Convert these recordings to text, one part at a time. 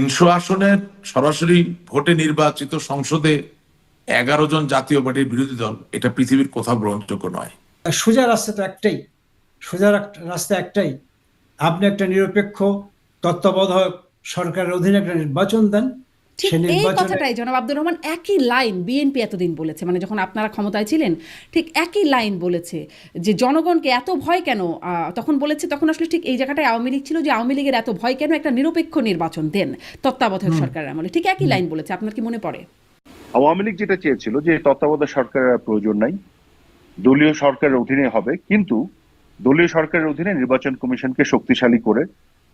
300 আসনের সরাসরি ভোটে নির্বাচিত সংসদে 11 জন জাতীয় পার্টির বিরোধী দল, এটা পৃথিবীর কোথাও গ্রহণযোগ্য নয়। সোজা রাস্তা তো একটাই, সোজা রাস্তা একটাই। আপনি একটা নিরপেক্ষ তত্ত্বাবধায়ক সরকারের অধীনে একটা নির্বাচন দেন। ঠিক সে এই নির্বাচনে কথাটাই জনাব আব্দুর রহমান একই লাইন বিএনপি এতদিন বলেছে, মানে যখন আপনারা ক্ষমতায় ছিলেন ঠিক একই লাইন বলেছে যে জনগণকে এত ভয় কেন, তখন বলেছে, তখন আসলে ঠিক এই জায়গাটায় আওয়ামী লীগ ছিল, যে আওয়ামী লীগের এত ভয় কেন, একটা নিরপেক্ষ নির্বাচন দেন তত্ত্বাবধায়ক সরকারের আমলে, ঠিক একই লাইন বলেছে। আপনার কি মনে পড়ে? আওয়ামী লীগ যেটা চেয়েছিল যে তত্ত্বাবধায়ক সরকারের প্রয়োজন নাই, দলীয় সরকারের অধীনে হবে, কিন্তু দলীয় সরকারের অধীনে নির্বাচন কমিশনকে শক্তিশালী করে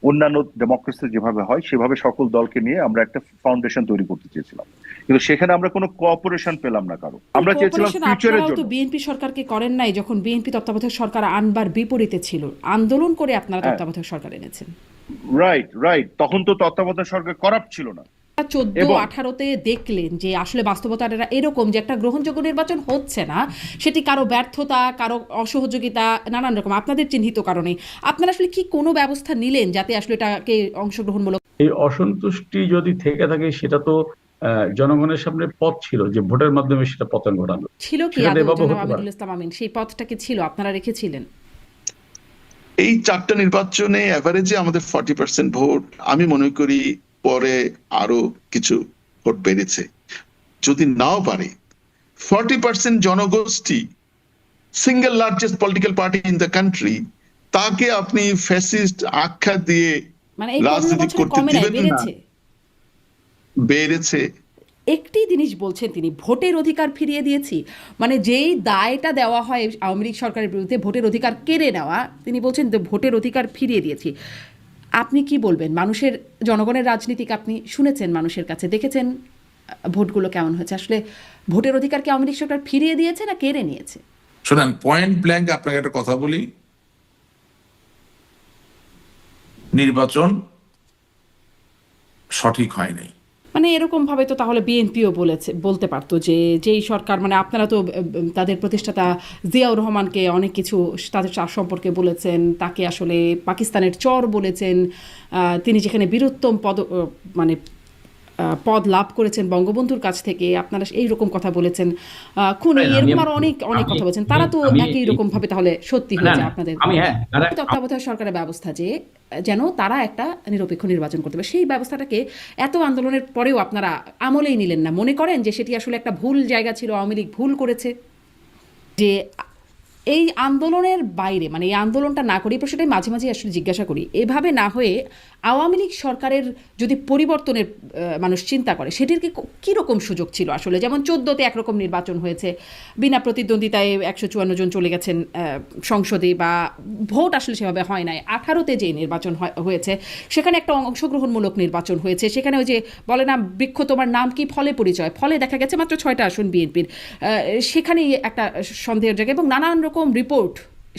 অন্যান্য ডেমোক্রেসি যেভাবে হয় সেভাবে সকল দলকে নিয়ে আমরা একটা ফাউন্ডেশন তৈরি করতে চেয়েছিলাম, কিন্তু সেখানে আমরা কোনো কোঅপারেশন পেলাম না কারো। আমরা চেয়েছিলাম ফিউচারের জন্য। তো বিএনপি সরকারকে করেন নাই, যখন বিএনপি তত্ত্বাবধায়ক সরকার আনবার বিপরীতে ছিল, আন্দোলন করে আপনারা তত্ত্বাবধায়ক সরকার এনেছেন। রাইট, তখন তো তত্ত্বাবধায়ক সরকার করাপ্ট ছিল না। 14-18-তে দেখলেন যে আসলে বাস্তবতাটা এরকম যে একটা গ্রহণযোগ্য নির্বাচন হচ্ছে না, সেটি কারো ব্যর্থতা, কারো অসহযোগিতা, নানান রকম আপনাদের চিহ্নিত কারণে। আপনারা আসলে কি কোনো ব্যবস্থা নিলেন যাতে আসলে এটাকে অংশগ্রহণমূলক? এই অসন্তুষ্টি যদি থেকে থাকে সেটা তো জনগণের সামনে পথ ছিল যে ভোটের মাধ্যমে সেটা পতন ঘটানো ছিল কি আমিনুল ইসলাম আমিন, সেই পথটা কি ছিল, আপনারা রেখেছিলেন? এই 4টা নির্বাচনে এভারেজে আমাদের 40% ভোট, আমি মনে করি পরে আরো কিছু ভোট বেড়েছে। যদি নাও পারে 40% জনগোষ্ঠী, single largest political party in the country, তাকে আপনি ফ্যাসিস্ট আখ্যা দিয়ে মানে এই রাজনীতি করতে দিবেন না? বেড়েছে। একটি জিনিস বলছেন তিনি, ভোটের অধিকার ফিরিয়ে দিয়েছি, মানে যেই দায়টা দেওয়া হয় আওয়ামী লীগ সরকারের বিরুদ্ধে ভোটের অধিকার কেড়ে নেওয়া, তিনি বলছেন ভোটের অধিকার ফিরিয়ে দিয়েছি। আপনি কি বলবেন? মানুষের, জনগণের রাজনীতিকে আপনি শুনেছেন, মানুষের কাছে দেখেছেন ভোটগুলো কেমন হয়েছে, আসলে ভোটের অধিকার কি আওয়ামী লীগ সরকার ফিরিয়ে দিয়েছে না কেড়ে নিয়েছে? শোনেন, পয়েন্ট ব্ল্যাঙ্ক আপনাকে একটা কথা বলি, নির্বাচন সঠিক হয় নাই। মানে এরকম ভাবে তো তাহলে বিএনপিও বলতে পারতো যে যেই সরকার, মানে আপনারা তো তাদের প্রতিষ্ঠাতা জিয়াউর রহমানকে অনেক কিছু তাদের সম্পর্কে বলেছেন, তাকে আসলে পাকিস্তানের চর বলেছেন, তিনি যেখানে বীরুত্তম পদ লাভ করেছেন বঙ্গবন্ধুর কাছ থেকে, আপনারা এইরকম কথা বলেছেন, খুনি, এরকম আরো অনেক অনেক কথা বলেছেন। তারা তো একই রকম ভাবে তাহলে সত্যি হয়ে যায় আপনাদের তত্ত্বাবধায়ক সরকারের ব্যবস্থা যে যেন তারা একটা নিরপেক্ষ নির্বাচন করতে পারে, সেই ব্যবস্থাটাকে এত আন্দোলনের পরেও আপনারা আমলেই নিলেন না। মনে করেন যে সেটি আসলে একটা ভুল জায়গা ছিল, আওয়ামী লীগ ভুল করেছে যে এই আন্দোলনের বাইরে, মানে এই আন্দোলনটা না করি, প্রশ্নটাই মাঝে মাঝে আসলে জিজ্ঞাসা করি, এভাবে না হয়ে আওয়ামী লীগ সরকারের যদি পরিবর্তনের মানুষ চিন্তা করে, সেটির কীরকম সুযোগ ছিল আসলে? যেমন 14তে একরকম নির্বাচন হয়েছে, বিনা প্রতিদ্বন্দ্বিতায় 154 জন চলে গেছেন সংসদে, বা ভোট আসলে সেভাবে হয় নাই। 18তে যে নির্বাচন হয়েছে সেখানে একটা অংশগ্রহণমূলক নির্বাচন হয়েছে, সেখানে ওই যে বলে না, বৃক্ষ তোমার নাম কি ফলে পরিচয়, ফলে দেখা গেছে মাত্র 6টা আসন বিএনপির, সেখানেই একটা সন্দেহের জায়গা, এবং নানান রকম রিপোর্ট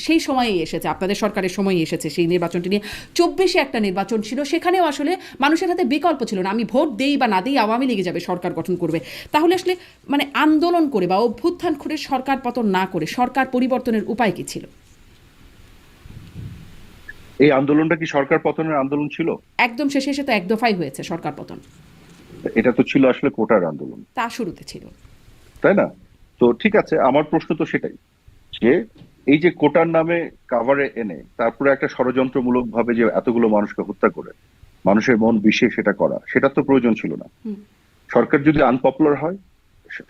সেই সময়েই এসেছে, আপনাদের সরকারের সময়ই এসেছে সেই নির্বাচনটি নিয়ে। 24-এ একটা নির্বাচন ছিল, সেখানেও আসলে মানুষের হাতে বিকল্প ছিল না, আমি ভোট দেই বা না দিই, আওয়ামী লীগে যাবে, সরকার গঠন করবে। তাহলে আসলে মানে আন্দোলন করে বা অভ্যুত্থান করে সরকার পতন না করে সরকার পরিবর্তনের উপায় কি ছিল? এই আন্দোলনটা কি সরকার পতনের আন্দোলন ছিল? একদম শেষে এসে তো এক দফাই হয়েছে সরকার পতন। এটা তো ছিল আসলে কোটার আন্দোলন, তা শুরুতে ছিল, তাই না? তো ঠিক আছে, আমার প্রশ্ন তো সেটাই, যে এই যে কোটার নামে কাভারে এনে তারপরে একটা ষড়যন্ত্রমূলক ভাবে যে এতগুলো মানুষকে হত্যা করে মানুষের মন বিষে সেটা করা, সেটা তো প্রয়োজন ছিল না। সরকার যদি আনপপুলার হয়,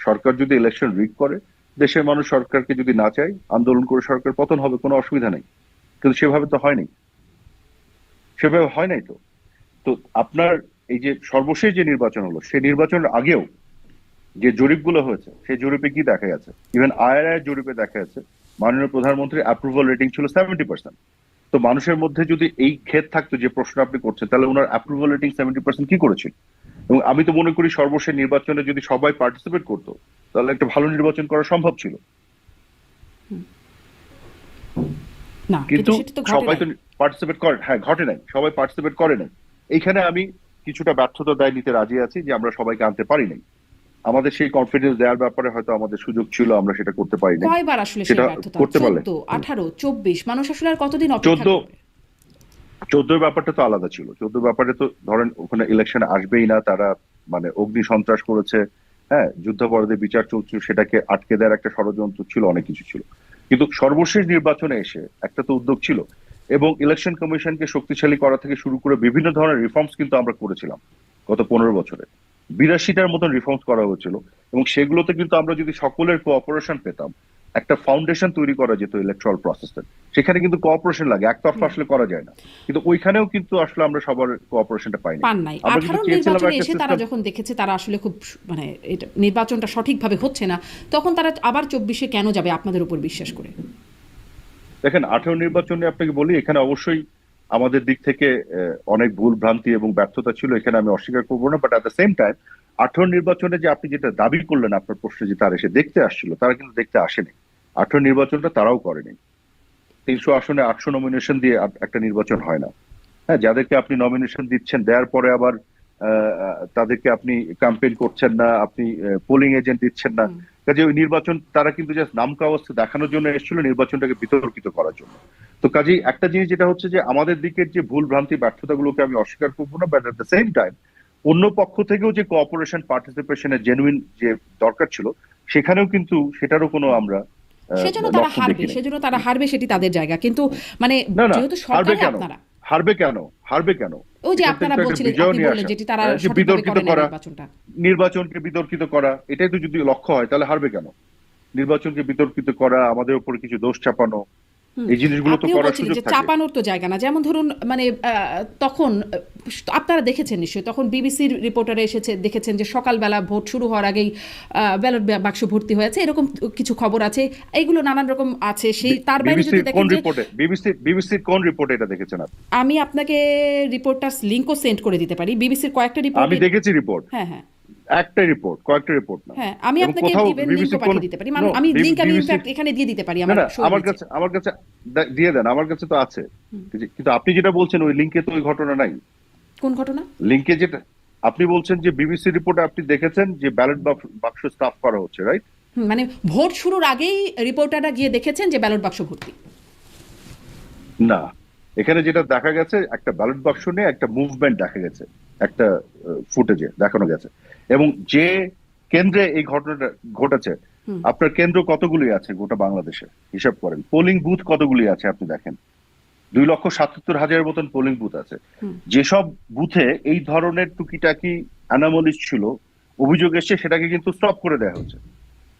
সরকার যদি ইলেকশন রিগ করে, দেশের মানুষ সরকারকে যদি না চায়, আন্দোলন করে সরকার পতন হবে, কোনো অসুবিধা নেই। কিন্তু সেভাবে তো হয়নি, সেভাবে হয় নাই। তো তো আপনার এই যে সর্বশেষ যে নির্বাচন হলো, সেই নির্বাচনের আগেও যে জরিপগুলো হয়েছে, সেই জরিপে কি দেখা গেছে? ইভেন আইআরআই জরিপে দেখা গেছে মাননীয় প্রধানমন্ত্রীর অ্যাপ্রুভাল রেটিং ছিল 70%। তো মানুষের মধ্যে যদি এই ক্ষেত থাকতো যে প্রশ্ন আপনি করছেন, তাহলে ওনার অ্যাপ্রুভাল রেটিং 70% কি করেছিল? এবং আমি তো মনে করি সর্বশেষ নির্বাচনে যদি সবাই পার্টিসিপেট করতো, তাহলে একটা ভালো নির্বাচন করা সম্ভব ছিল। কিন্তু সবাই তো পার্টিসিপেট করে, হ্যাঁ, ঘটে নাই, সবাই পার্টিসিপেট করে নাই। এইখানে আমি কিছুটা ব্যর্থতা দায় নিতে রাজি আছি যে আমরা সবাইকে আনতে পারি নাই। আমাদের সেই কনফিডেন্স দেওয়ার ব্যাপারে হয়তো আমাদের সুযোগ ছিল, আমরা সেটা করতে পারি না। কয়বার আসলে সেটা করতে পারলে? 18, 24 মানুষ আসলে আর কতদিন অপেক্ষা করবে? 14 ব্যাপারটা তো আলাদা ছিল। 14 ব্যাপারে তো ধরেন ওখানে ইলেকশন আসবেই না, তারা মানে অগ্নি সন্ত্রাস করেছে, হ্যাঁ, যুদ্ধাপরাধের বিচার চলছিল, সেটাকে আটকে দেওয়ার একটা ষড়যন্ত্র ছিল, অনেক কিছু ছিল। কিন্তু সর্বশেষ নির্বাচনে এসে একটা তো উদ্যোগ ছিল, এবং ইলেকশন কমিশনকে শক্তিশালী করা থেকে শুরু করে বিভিন্ন ধরনের রিফর্মস কিন্তু আমরা করেছিলাম গত 15 বছরে। 82টার মতন রিফর্মস করা হয়েছিল, এবং সেগুলোতে কিন্তু আমরা যদি সকলের কোঅপারেশন পেতাম, একটা ফাউন্ডেশন তৈরি করা যেত ইলেকট্রাল প্রসেসের। সেখানে কিন্তু কোঅপারেশন লাগে, একতরফা আসলে করা যায় না। কিন্তু ওইখানেও কিন্তু আসলে আমরা সবার কোঅপারেশনটা পাইনি। পান নাই। আমরা 18 কিন্তু চেয়েছিলাম নির্বাচনে একটা এসে তারা সিস্টেম। যখন দেখেছে তারা আসলে খুব মানে এটা নির্বাচনটা সঠিকভাবে হচ্ছে না, তখন তারা আবার 24-এ কেন যাবে আপনাদের উপর বিশ্বাস করে? দেখেন, 18 নির্বাচনে আপনাকে বলি, এখানে অবশ্যই আমাদের দিক থেকে অনেক ভুল ভ্রান্তি এবং ব্যর্থতা ছিল, এখানে আমি অস্বীকার করবো না। But at the same time 18 নির্বাচনে যে আপনি যেটা দাবি করলেন আপনার প্রশ্নে, যে তারা এসে দেখতে আসছিল, তারা কিন্তু দেখতে আসেনি। 18 নির্বাচনটা তারাও করেনি। 300 আসনে 800 নমিনেশন দিয়ে একটা নির্বাচন হয় না। হ্যাঁ, যাদেরকে আপনি নমিনেশন দিচ্ছেন, দেওয়ার পরে আবার তাদেরকে আপনি ক্যাম্পেইন করছেন না, আপনি পোলিং এজেন্ট দিচ্ছেন না। কাজে ওই নির্বাচন তারা কিন্তু জাস্ট নাম কাগজ দেখানোর জন্য এসেছিল, নির্বাচনটাকে বিতর্কিত করার জন্য। তো কাজেই একটা জিনিস যেটা হচ্ছে যে আমাদের দিকের যে ভুল ভ্রান্তি ব্যর্থতাগুলোকে আমি অস্বীকার করবো না, but at the same time অন্য পক্ষ থেকেও যে কোঅপারেশন পার্টিসিপেশনের জেনুইন যে দরকার ছিল, সেখানেও কিন্তু সেটারও কোনো আমরা সেজন্য তারা লক্ষণ হারবে, দেখিনি। সেজন্য তারা হারবে, সেটি তাদের জায়গা। কিন্তু মানে না না, যেহেতু হারবে সরকারে কেন? আপনারা হারবে কেন? ওই যে এখান আপনারা থেকে তো একটা বলছিলেন, বিজয় আপনি নিয়ে বললেন আসা, যেটি তারা যে সঠিকভাবে বিতর্কিত করে না করা, নির্বাচনটা। নির্বাচনকে বিতর্কিত করা, এটাই তো যদি লক্ষ্য হয়, তাহলে হারবে কেন? নির্বাচনকে বিতর্কিত করা, আমাদের উপরে কিছু দোষ চাপানো, এই জিনিসগুলো তো আপনিও করার বলছিলেন সুযোগ যে থাকে। চাপানোর তো জায়গা না। যেমন ধরুন মানে তখন আপনারা দেখেছেন নিশ্চয়ই, তখন বিবিসির রিপোর্টারে এসেছে, দেখেছেন যে সকালবেলা ভোট শুরু হওয়ার আগেই ব্যালট বাক্স ভর্তি হয়েছে, এরকম কিছু খবর আছে। এইগুলো নানান রকম আছে। সেই তার বাইরে যদি দেখেন যে বিবিসির কোন রিপোর্টে এটা দেখেছেন আপনি? আমি আপনাকে রিপোর্টার লিংকও সেন্ড করে দিতে পারি। বিবিসির কয়েকটা রিপোর্ট, আমি দেখেছি রিপোর্ট, হ্যাঁ হ্যাঁ একটা রিপোর্ট, কয়েকটা রিপোর্ট না। হ্যাঁ, আমি এবং আপনাকে কোথাও ইভেন বিবিসি লিংকও পাঠিয়ে দিতে পারি। আমি লিংক আমি ইনফ্যাক্ট এখানে দিয়ে দিতে পারি না আমার না, শোয়ে আমার নিচে। কাছে দিয়ে দেন, আমার কাছে তো আছে। কিন্তু আপনি যেটা বলছেন ওই লিংকে তো ওই ঘটনা নাই। কোন ঘটনা? লিংকে যেটা আপনি বলছেন যে বিবিসি রিপোর্টে আপনি দেখেছেন যে ব্যালট বাক্স স্টাফ করা হচ্ছে, রাইট? মানে ভোট শুরুর আগেই রিপোর্টাররা গিয়ে দেখেছেন যে ব্যালট বাক্স ভর্তি। না, এখানে যেটা দেখা গেছে, একটা ব্যালট বাক্স নিয়ে একটা মুভমেন্ট দেখা গেছে, একটা ফুটেজে দেখানো গেছে। এবং যে কেন্দ্রে এই ঘটনাটা ঘটেছে, আপনার কেন্দ্র কতগুলি আছে গোটা বাংলাদেশে হিসাব করেন, পোলিং বুথ কতগুলি আছে আপনি দেখেন। 2,77,000 মতন পোলিং বুথ আছে। যেসব বুথে এই ধরনের টুকিটাকি অ্যানোমালিস ছিল, অভিযোগ এসছে, সেটাকে কিন্তু স্টপ করে দেওয়া হয়েছে।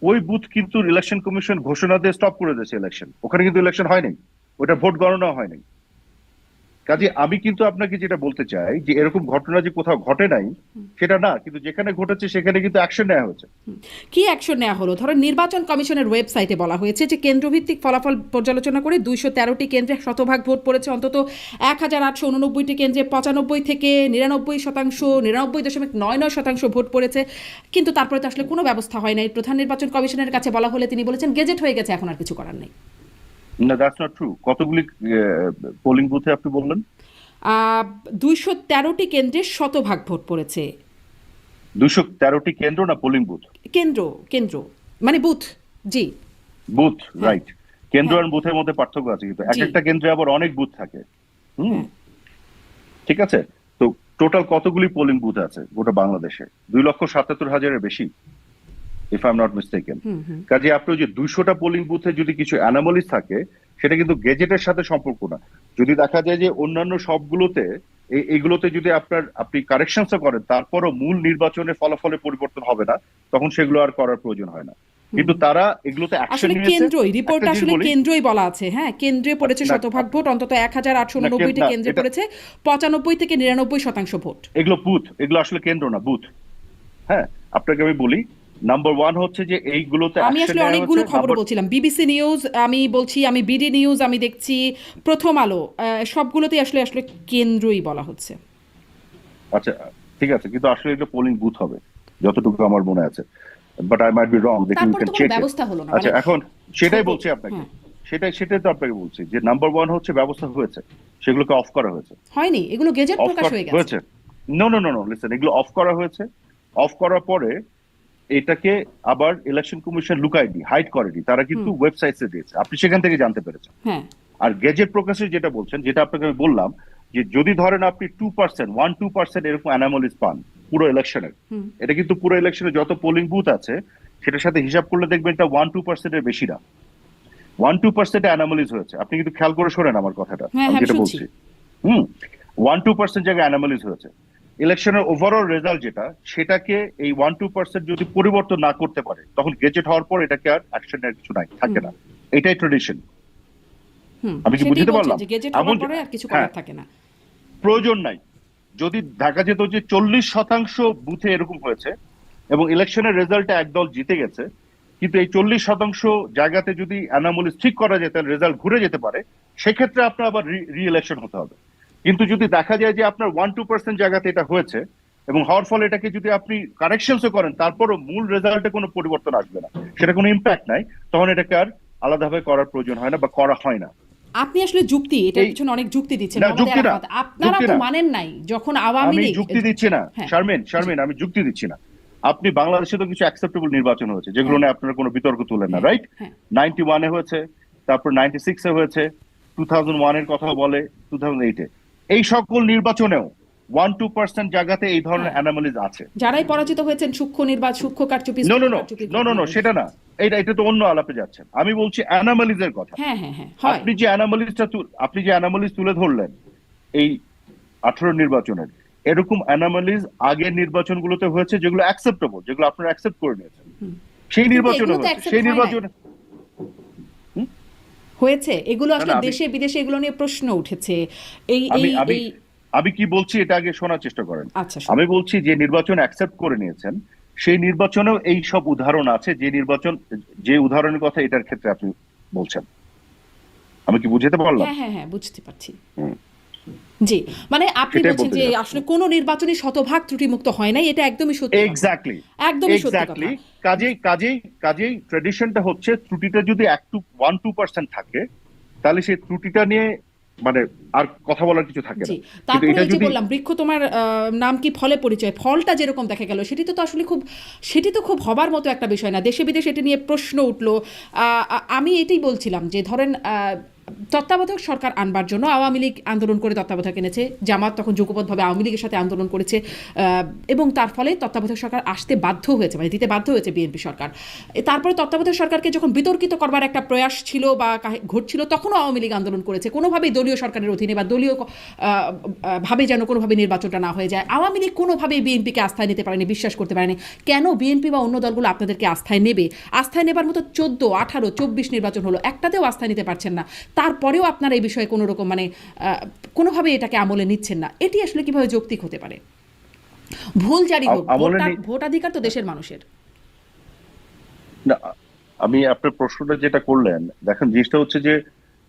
ওই বুথ কিন্তু ইলেকশন কমিশন ঘোষণা দিয়ে স্টপ করে দিয়েছে ইলেকশন, ওখানে কিন্তু ইলেকশন হয়নি, ওটা ভোট গণনা হয়নি। কাজে আমি কিন্তু আপনাকে যেটা বলতে চাই যে এরকম ঘটনা যে কোথাও ঘটে নাই সেটা না, কিন্তু যেখানে ঘটেছে সেখানে কিন্তু অ্যাকশন নেওয়া হয়েছে। কি অ্যাকশন নেওয়া হলো? ধরো নির্বাচন কমিশনের ওয়েবসাইটে বলা হয়েছে যে কেন্দ্রভিত্তিক ফলাফল পর্যালোচনা করে 213টি কেন্দ্রে শতভাগ ভোট পড়েছে, অন্তত 1,889টি কেন্দ্রে 95 থেকে 99%, 99.99% ভোট পড়েছে। কিন্তু তারপরে তো আসলে কোনো ব্যবস্থা হয় নাই। প্রধান নির্বাচন কমিশনের কাছে বলা হলে তিনি বলেছেন গেজেট হয়ে গেছে, এখন আর কিছু করার নেই। না, দ্যাটস নট ট্রু। কতগুলি পোলিং বুথে আপনি বললেন? 213টি কেন্দ্রে শতভাগ ভোট পড়েছে। 213টি কেন্দ্র না পোলিং বুথ? কেন্দ্র মানে বুথ। জি, বুথ, রাইট। কেন্দ্র হ্যাঁ। আর বুথের মধ্যে পার্থক্য আছে, কিন্তু জি। একটা কেন্দ্রে আবার অনেক বুথ থাকে। ঠিক আছে, তো টোটাল কতগুলি পোলিং বুথ আছে গোটা বাংলাদেশে? 2,77,000-এর বেশি, if I am not mistaken. কাজে আপনি যে 200টা পোলিং বুথে যদি কিছু অ্যানোমালিস থাকে, সেটা কিন্তু গেজেটের সাথে সম্পর্ক না। যদি দেখা যায় যে অন্যান্য সবগুলোতে এইগুলোতে যদি আপনি কারেকশনস করেন, তারপরও মূল নির্বাচনের ফলাফলের পরিবর্তন হবে না, তখন সেগুলো আর করার প্রয়োজন হয় না। কিন্তু তারা এগুলোতে অ্যাকশন আসলে নিয়েছে। কেন্দ্রই রিপোর্ট, একটা জিনিস আসলে বলি, কেন্দ্রই বলা আছে। হ্যাঁ, কেন্দ্রে পড়েছে না, শতভাগ ভোট, অন্তত 1,889টি না, কেন্দ্রে এটা- পড়েছে 95 থেকে 99% ভোট। এগুলো বুথ, এগুলো আসলে কেন্দ্র না, বুথ। হ্যাঁ, আপনাকে আমি বলি, নাম্বার 1 হচ্ছে যে এইগুলোতে আমি অ্যাকশন আসলে নেওয়া অনেকগুলো হচ্ছে। খবর বলছিলাম, বিবিসি নিউজ আমি বলছি, আমি বিডি নিউজ আমি দেখছি, প্রথম আলো, সবগুলোতেই আসলে আসলে কেন্দ্রই বলা হচ্ছে। আচ্ছা, ঠিক আছে, কিন্তু আসলে এটা পোলিং বুথ হবে যতটুকু আমার মনে আছে, but I might be wrong, দেখি ইউ তারপর ক্যান তো কোনো চেক। ব্যবস্থা হলো না। আচ্ছা, মানে এখন সেটাই ছোট- বলছি আপনাকে, হ্যাঁ। সেটাই তো আপনাকে বলছি যে নাম্বার 1 হচ্ছে ব্যবস্থা হয়েছে, সেগুলোকে অফ করা হয়েছে। হয়নি, এগুলো গেজেট অফ প্রকাশ হয়ে গেছে। হয়েছে, no no no no, listen, এগুলো অফ করা হয়েছে। অফ করার পরে এটাকে আবার ইলেকশন কমিশন লুকায়নি, হাইড করেনি, তারা কিন্তু ওয়েবসাইটে দিয়েছে, আপনি সেখান থেকে জানতে পেরেছেন। হ্যাঁ, আর গেজেট প্রকাশের যেটা বলছেন, যেটা আপনাকে আমি বললাম, যে যদি ধরেন আপনি 2%, 1-2% এরকম অ্যানোমালিজ পান পুরো ইলেকশনের, এটা কিন্তু পুরো ইলেকশনে যত পোলিং বুথ আছে সেটার সাথে হিসাব করলে দেখবেন এটা 1-2% এর বেশি না, 1-2% অ্যানোমালিজ হয়েছে। আপনি কিন্তু খেয়াল করে শোনেন আমার কথাটা, হ্যাঁ, আমি হ্যাঁ, যেটা শুনছি। বলছি। 1-2% জায়গায় অ্যানোমালিজ হয়েছে। ইলেকশনের ওভারঅল রেজাল্ট যেটা, সেটাকে এই 1-2% যদি পরিবর্তন না করতে পারে, তখন গেজেট হওয়ার পর এটাকে আর অ্যাকশন নেওয়ার কিছু নাই, থাকে না। এটাই ট্রেডিশন। আমি কি সেটাই বুঝতে বলছেন পারলাম? যে গেজেট এমন হওয়ার পরে আর কিছু করার থাকে না। প্রয়োজন নাই। যদি দেখা যেত যে 40% বুথে এরকম হয়েছে এবং ইলেকশনের রেজাল্টে একদল জিতে গেছে, কিন্তু এই 40% জায়গাতে যদি অ্যানোমালিজ ঠিক করা যায় তাহলে রেজাল্ট ঘুরে যেতে পারে, সেক্ষেত্রে আপনার আবার রি ইলেকশন হতে হবে। কিন্তু যদি দেখা যায় যে আপনার 1-2% জায়গাতে এটা হয়েছে এবং হওয়ার ফলে এটাকে যদি আপনি কারেকশনসও করেন, তারপরও মূল রেজাল্টে কোনো পরিবর্তন আসবে না, সেটা কোনো ইম্প্যাক্ট নাই, তখন এটাকে আর আলাদাভাবে করার প্রয়োজন হয় না বা করা হয় না। আপনি আসলে যুক্তি, এটার পিছনে অনেক যুক্তি দিচ্ছেন। না, আমাদের যুক্তি না, আরাফাত, আপনারা যুক্তি তো না। মানেন নাই যখন আওয়ামী আমি লীগ। যুক্তি দিচ্ছি না, হ্যাঁ। শারমিন, আমি যুক্তি দিচ্ছি না। আপনি বাংলাদেশে তো কিছু অ্যাকসেপ্টেবল নির্বাচন হয়েছে যেগুলো নিয়ে আপনারা কোনো বিতর্ক তুলেন না, রাইট? 91-এ হয়েছে, তারপর 96-এ হয়েছে, 2001-এর কথা বলে, 2008-এ। এই সকল নির্বাচনেও 1-2% জায়গাতে এই ধরনের অ্যানোমালিজ আছে। যারাই পরাজিত হয়েছেন সূক্ষ্ম কারচুপি, নো, সেটা না, এটা তো অন্য আলাপে যাচ্ছেন। আমি বলছি অ্যানোমালিজের কথা। হ্যাঁ হ্যাঁ হ্যাঁ, হয়। আপনি যে অ্যানোমালিজ তুলে ধরলেন এই 18 নির্বাচনের, এরকম অ্যানোমালিজ আগের নির্বাচনগুলোতে হয়েছে যেগুলো অ্যাকসেপ্টেবল, যেগুলো আপনারা অ্যাকসেপ্ট করে নিয়েছেন, সেই নির্বাচনে হয়েছে। সেই নির্বাচনে হয়েছে এগুলো আসলে না, দেশে বিদেশে এগুলো নিয়ে প্রশ্ন উঠেছে। আমি কি বলছি এটা আগে শোনার চেষ্টা করেন। আচ্ছা, আমি বলছি যে নির্বাচন অ্যাকসেপ্ট করে নিয়েছেন, সেই নির্বাচনেও এই সব উদাহরণ আছে, যে উদাহরণের কথা এটার ক্ষেত্রে আপনি বলছেন। আমি কি বুঝতে পারলাম? হ্যাঁ হ্যাঁ, বুঝতে পারছি। জি, মানে আপনি বলছেন যে আসলে কোন নির্বাচনই শতভাগ ত্রুটিমুক্ত হয় নাই, এটা একদমই সত্যি। এক্স্যাক্টলি, একদমই সত্যি কথা। কাজেই ট্রেডিশনটা হচ্ছে ত্রুটিটা যদি 1-2% থাকে, তাহলে সেই ত্রুটিটা নিয়ে মানে আর কথা বলার কিছু থাকে না। তারপরে এই যে বললাম বৃক্ষ তোমার নাম কি ফলে পরিচয়, ফলটা যেরকম দেখা গেল সেটি তো খুব হবার মতো একটা বিষয় না। দেশে বিদেশে এটা নিয়ে প্রশ্ন উঠলো। আমি এটাই বলছিলাম যে ধরেন তত্ত্বাবধায়ক সরকার আনবার জন্য আওয়ামী লীগ আন্দোলন করে তত্ত্বাবধায়ক এনেছে, জামাত তখন যুগপৎভাবে আওয়ামী লীগের সাথে আন্দোলন করেছে, এবং তার ফলে তত্ত্বাবধায়ক সরকার আসতে বাধ্য হয়েছে, মানে দিতে বাধ্য হয়েছে বিএনপি সরকার। তারপরে তত্ত্বাবধায়ক সরকারকে যখন বিতর্কিত করবার একটা প্রয়াস ছিল বা ঘটছিল, তখনও আওয়ামী লীগ আন্দোলন করেছে, কোনোভাবেই দলীয় সরকারের অধীনে বা দলীয় ভাবে যেন কোনোভাবে নির্বাচনটা না হয়ে যায়। আওয়ামী লীগ কোনোভাবেই বিএনপিকে আস্থায় নিতে পারেনি, বিশ্বাস করতে পারেনি। কেন বিএনপি বা অন্য দলগুলো আপনাদেরকে আস্থায় নেবে? আস্থায় নেবার মতো 14, 18, 24 নির্বাচন হলো, একটাতেও আস্থায় নিতে পারছেন না। তারপরেও আপনারা এই বিষয়ে কোনো রকম মানে কোনোভাবে এটাকে আমলে নিচ্ছেন না। এটি আসলে কিভাবে যৌক্তিক হতে পারে? ভুল জারি হোক, ভোটাধিকার তো দেশের মানুষের। না, আমি আপনার প্রশ্নটা যেটা করলেন, দেখেন জিনিসটা হচ্ছে যে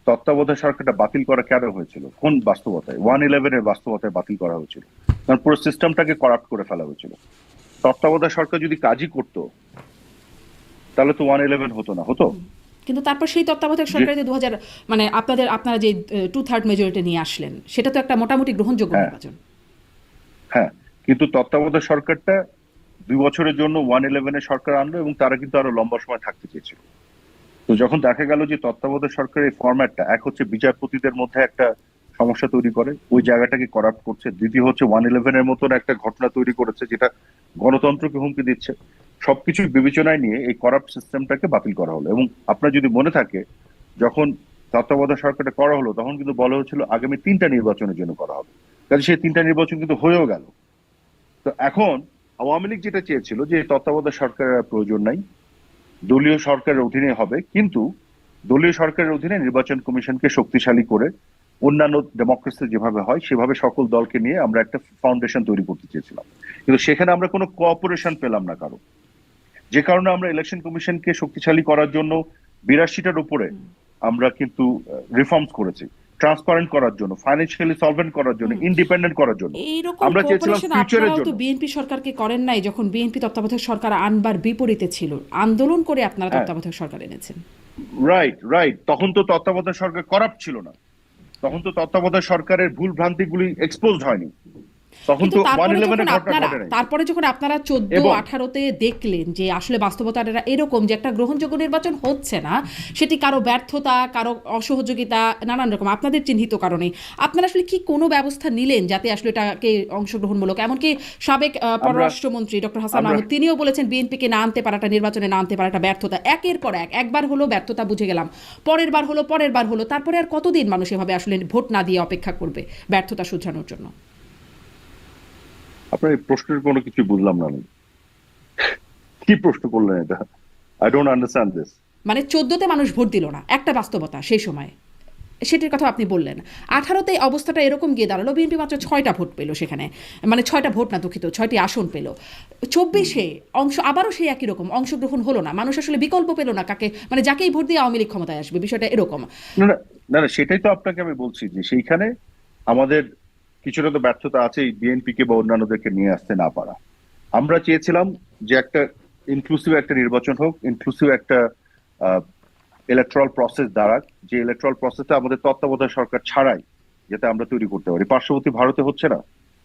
তত্ত্বাবধায়ক সরকারটা বাতিল করা কেন হয়েছিল, কোন বাস্তবতায়? 1/11-এর বাস্তবতায় বাতিল করা হয়েছিল, কারণ পুরো সিস্টেমটাকে করাপ্ট করে ফেলা হয়েছিল। তত্ত্বাবধায়ক সরকার যদি কাজই করতো তাহলে তো 1/11 হতো না, হতো। কিন্তু তারপর সেই তত্ত্বাবধায়ক সরকারে যে 2000 মানে আপনারা যে 2/3 মেজরিটি নিয়ে আসলেন, সেটা তো একটা মোটামুটি গ্রহণযোগ্য নির্বাচন। হ্যাঁ, কিন্তু তত্ত্বাবধায়ক সরকারটা 2 বছরের জন্য 1/11-এর সরকার আনলো এবং তারা কিন্তু আরো লম্বা সময় থাকতে চেয়েছিল। তো যখন দেখা গেল যে তত্ত্বাবধায়ক সরকারের ফরম্যাটটা, এক হচ্ছে বিচারপতিদের মধ্যে একটা সমস্যা তৈরি করে, ওই জায়গাটাকে করাপ্ট করছে, দ্বিতীয় হচ্ছে 1/11-এর মতন একটা ঘটনা তৈরি করেছে যেটা গণতন্ত্রকে হুমকি দিচ্ছে, সবকিছু বিবেচনায় নিয়ে এই করাপ্ট সিস্টেমটাকে বাতিল করা হলো। এবং আপনার যদি মনে থাকে, যখন তত্ত্বাবধায়ক সরকারটা করা হলো তখন কিন্তু বলা হচ্ছিল আগামী 3টা নির্বাচনের জন্য করা হবে, কাজে সেই 3টা নির্বাচন কিন্তু হয়েও গেল। তো এখন আওয়ামী লীগ যেটা চেয়েছিল যে তত্ত্বাবধায়ক সরকারের প্রয়োজন নাই, দলীয় সরকারের অধীনে হবে, কিন্তু দলীয় সরকারের অধীনে নির্বাচন কমিশনকে শক্তিশালী করে অন্যান্য ডেমোক্রেসি যেভাবে হয় সেভাবে সকল দলকে নিয়ে আমরা একটা ফাউন্ডেশন তৈরি করতে চেয়েছিলাম। কিন্তু সেখানে আমরা কোনো কোঅপারেশন পেলাম না কারো, যে কারণে আমরা ইলেকশন কমিশনকে শক্তিশালী করার জন্য 82টার উপরে আমরা কিন্তু রিফর্মস করেছি, ট্রান্সপারেন্ট করার জন্য, ফাইন্যান্সিয়ালি সলভেন্ট করার জন্য, ইন্ডিপেন্ডেন্ট করার জন্য। আমরা চেয়েছিলাম ফিউচারের জন্য। বিএনপি সরকারকে করেন নাই যখন বিএনপি তত্ত্বাবধায়ক সরকার আনবার বিপরীতে ছিল, আন্দোলন করে আপনারা তত্ত্বাবধায়ক সরকার এনেছেন। রাইট, তখন তো তত্ত্বাবধায়ক সরকার করাপ্ট ছিল না, তখন তো তত্ত্বাবধায়ক সরকারের ভুল ভ্রান্তিগুলি এক্সপোজড হয়নি। তখন কিন্তু তো তারপরে 1/11 যখন এর ঘটনা আপনারা ঘটে নাই। তারপরে যখন আপনারা 14 এবং 18-তে দেখলেন যে আসলে বাস্তবতাটা এরকম যে একটা গ্রহণযোগ্য নির্বাচন হচ্ছে না, সেটি কারো ব্যর্থতা, কারো অসহযোগিতা, নানান রকম আপনাদের চিহ্নিত কারণে, আপনারা আসলে কি কোনো ব্যবস্থা নিলেন যাতে আসলে এটাকে অংশগ্রহণমূলক? এমনকি সাবেক পররাষ্ট্রমন্ত্রী ডক্টর হাসান মাহমুদ তিনিও বলেছেন বিএনপিকে না আনতে পারাটা, নির্বাচনে না আনতে পারাটা ব্যর্থতা। একের পর এক, একবার হলো ব্যর্থতা বুঝে গেলাম, পরের বার হলো, তারপরে আর কতদিন মানুষ এভাবে আসলে ভোট না দিয়ে অপেক্ষা করবে ব্যর্থতা শুধরানোর জন্য? আপনার এই প্রশ্নের কোনো কিছু বুঝলাম না আমি। কি প্রশ্ন করলেন এটা? I don't understand this. মানে 14-তে মানুষ ভোট দিল না, একটা বাস্তবতা সেই সময়, সেটির কথা আপনি বললেন। 18-তে অবস্থাটা এরকম গিয়ে দাঁড়ালো, বিএনপি মাত্র 6টা ভোট পেল সেখানে, মানে 6টা ভোট না, দুঃখিত, 6টি আসন পেল। 24-এ আবারও সেই একই রকম অংশগ্রহণ হলো না, মানুষ আসলে বিকল্প পেল না কাকে, মানে যাকেই ভোট দিয়ে আওয়ামী লীগ ক্ষমতায় আসবে, বিষয়টা এরকম। না না না না, সেটাই তো আপনাকে আমি বলছি যে সেইখানে আমাদের কিছুটা তো ব্যর্থতা আছে, বিএনপি কে বা অন্যান্যদেরকে নিয়ে আসতে না পারা। আমরা চেয়েছিলাম যে একটা ইনক্লুসিভ একটা নির্বাচন হোক, ইনক্লুসিভ একটা ইলেকট্রাল প্রসেস দাঁড়াক, যে ইলেকট্রাল প্রসেসটা আমাদের তত্ত্বাবধায়ক সরকার ছাড়াই যাতে আমরা তৈরি করতে পারি। পার্শ্ববর্তী ভারতে হচ্ছে না,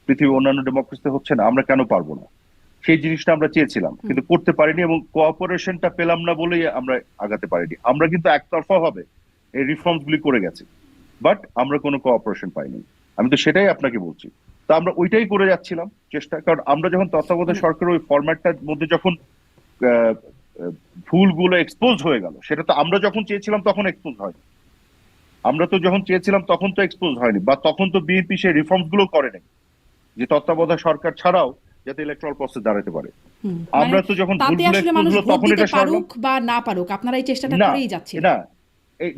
পৃথিবীর অন্যান্য ডেমোক্রেসিতে হচ্ছে না, আমরা কেন পারবো না? সেই জিনিসটা আমরা চেয়েছিলাম কিন্তু করতে পারিনি, এবং কোঅপারেশনটা পেলাম না বলেই আমরা আগাতে পারিনি। আমরা কিন্তু একতরফা ভাবে এই রিফর্মস গুলি করে গেছি, বাট আমরা কোনো কোঅপারেশন পাইনি। আমি তো সেটাই আপনাকে বলছি। তা আমরা ওইটাই করে যাচ্ছিলাম চেষ্টা, কারণ আমরা যখন তত্ত্বাবধায়ক সরকারের ওই ফরম্যাটটার মধ্যে যখন ভুলগুলো এক্সপোজ হয়ে গেল, সেটা তো আমরা যখন চেয়েছিলাম তখন এক্সপোজ হয়নি। আমরা তো যখন চেয়েছিলাম তখন তো এক্সপোজ হয়নি, বা তখন তো বিএনপি সেই রিফর্মস গুলো করে নাই যে তত্ত্বাবধায়ক সরকার ছাড়াও যাতে ইলেকট্রাল প্রসেস দাঁড়াতে পারে। আমরা তো যখন তাতে আসলে মানুষ ভোট দিতে পারুক বা না পারুক, আপনারা এই চেষ্টাটা করেই যাচ্ছেন। না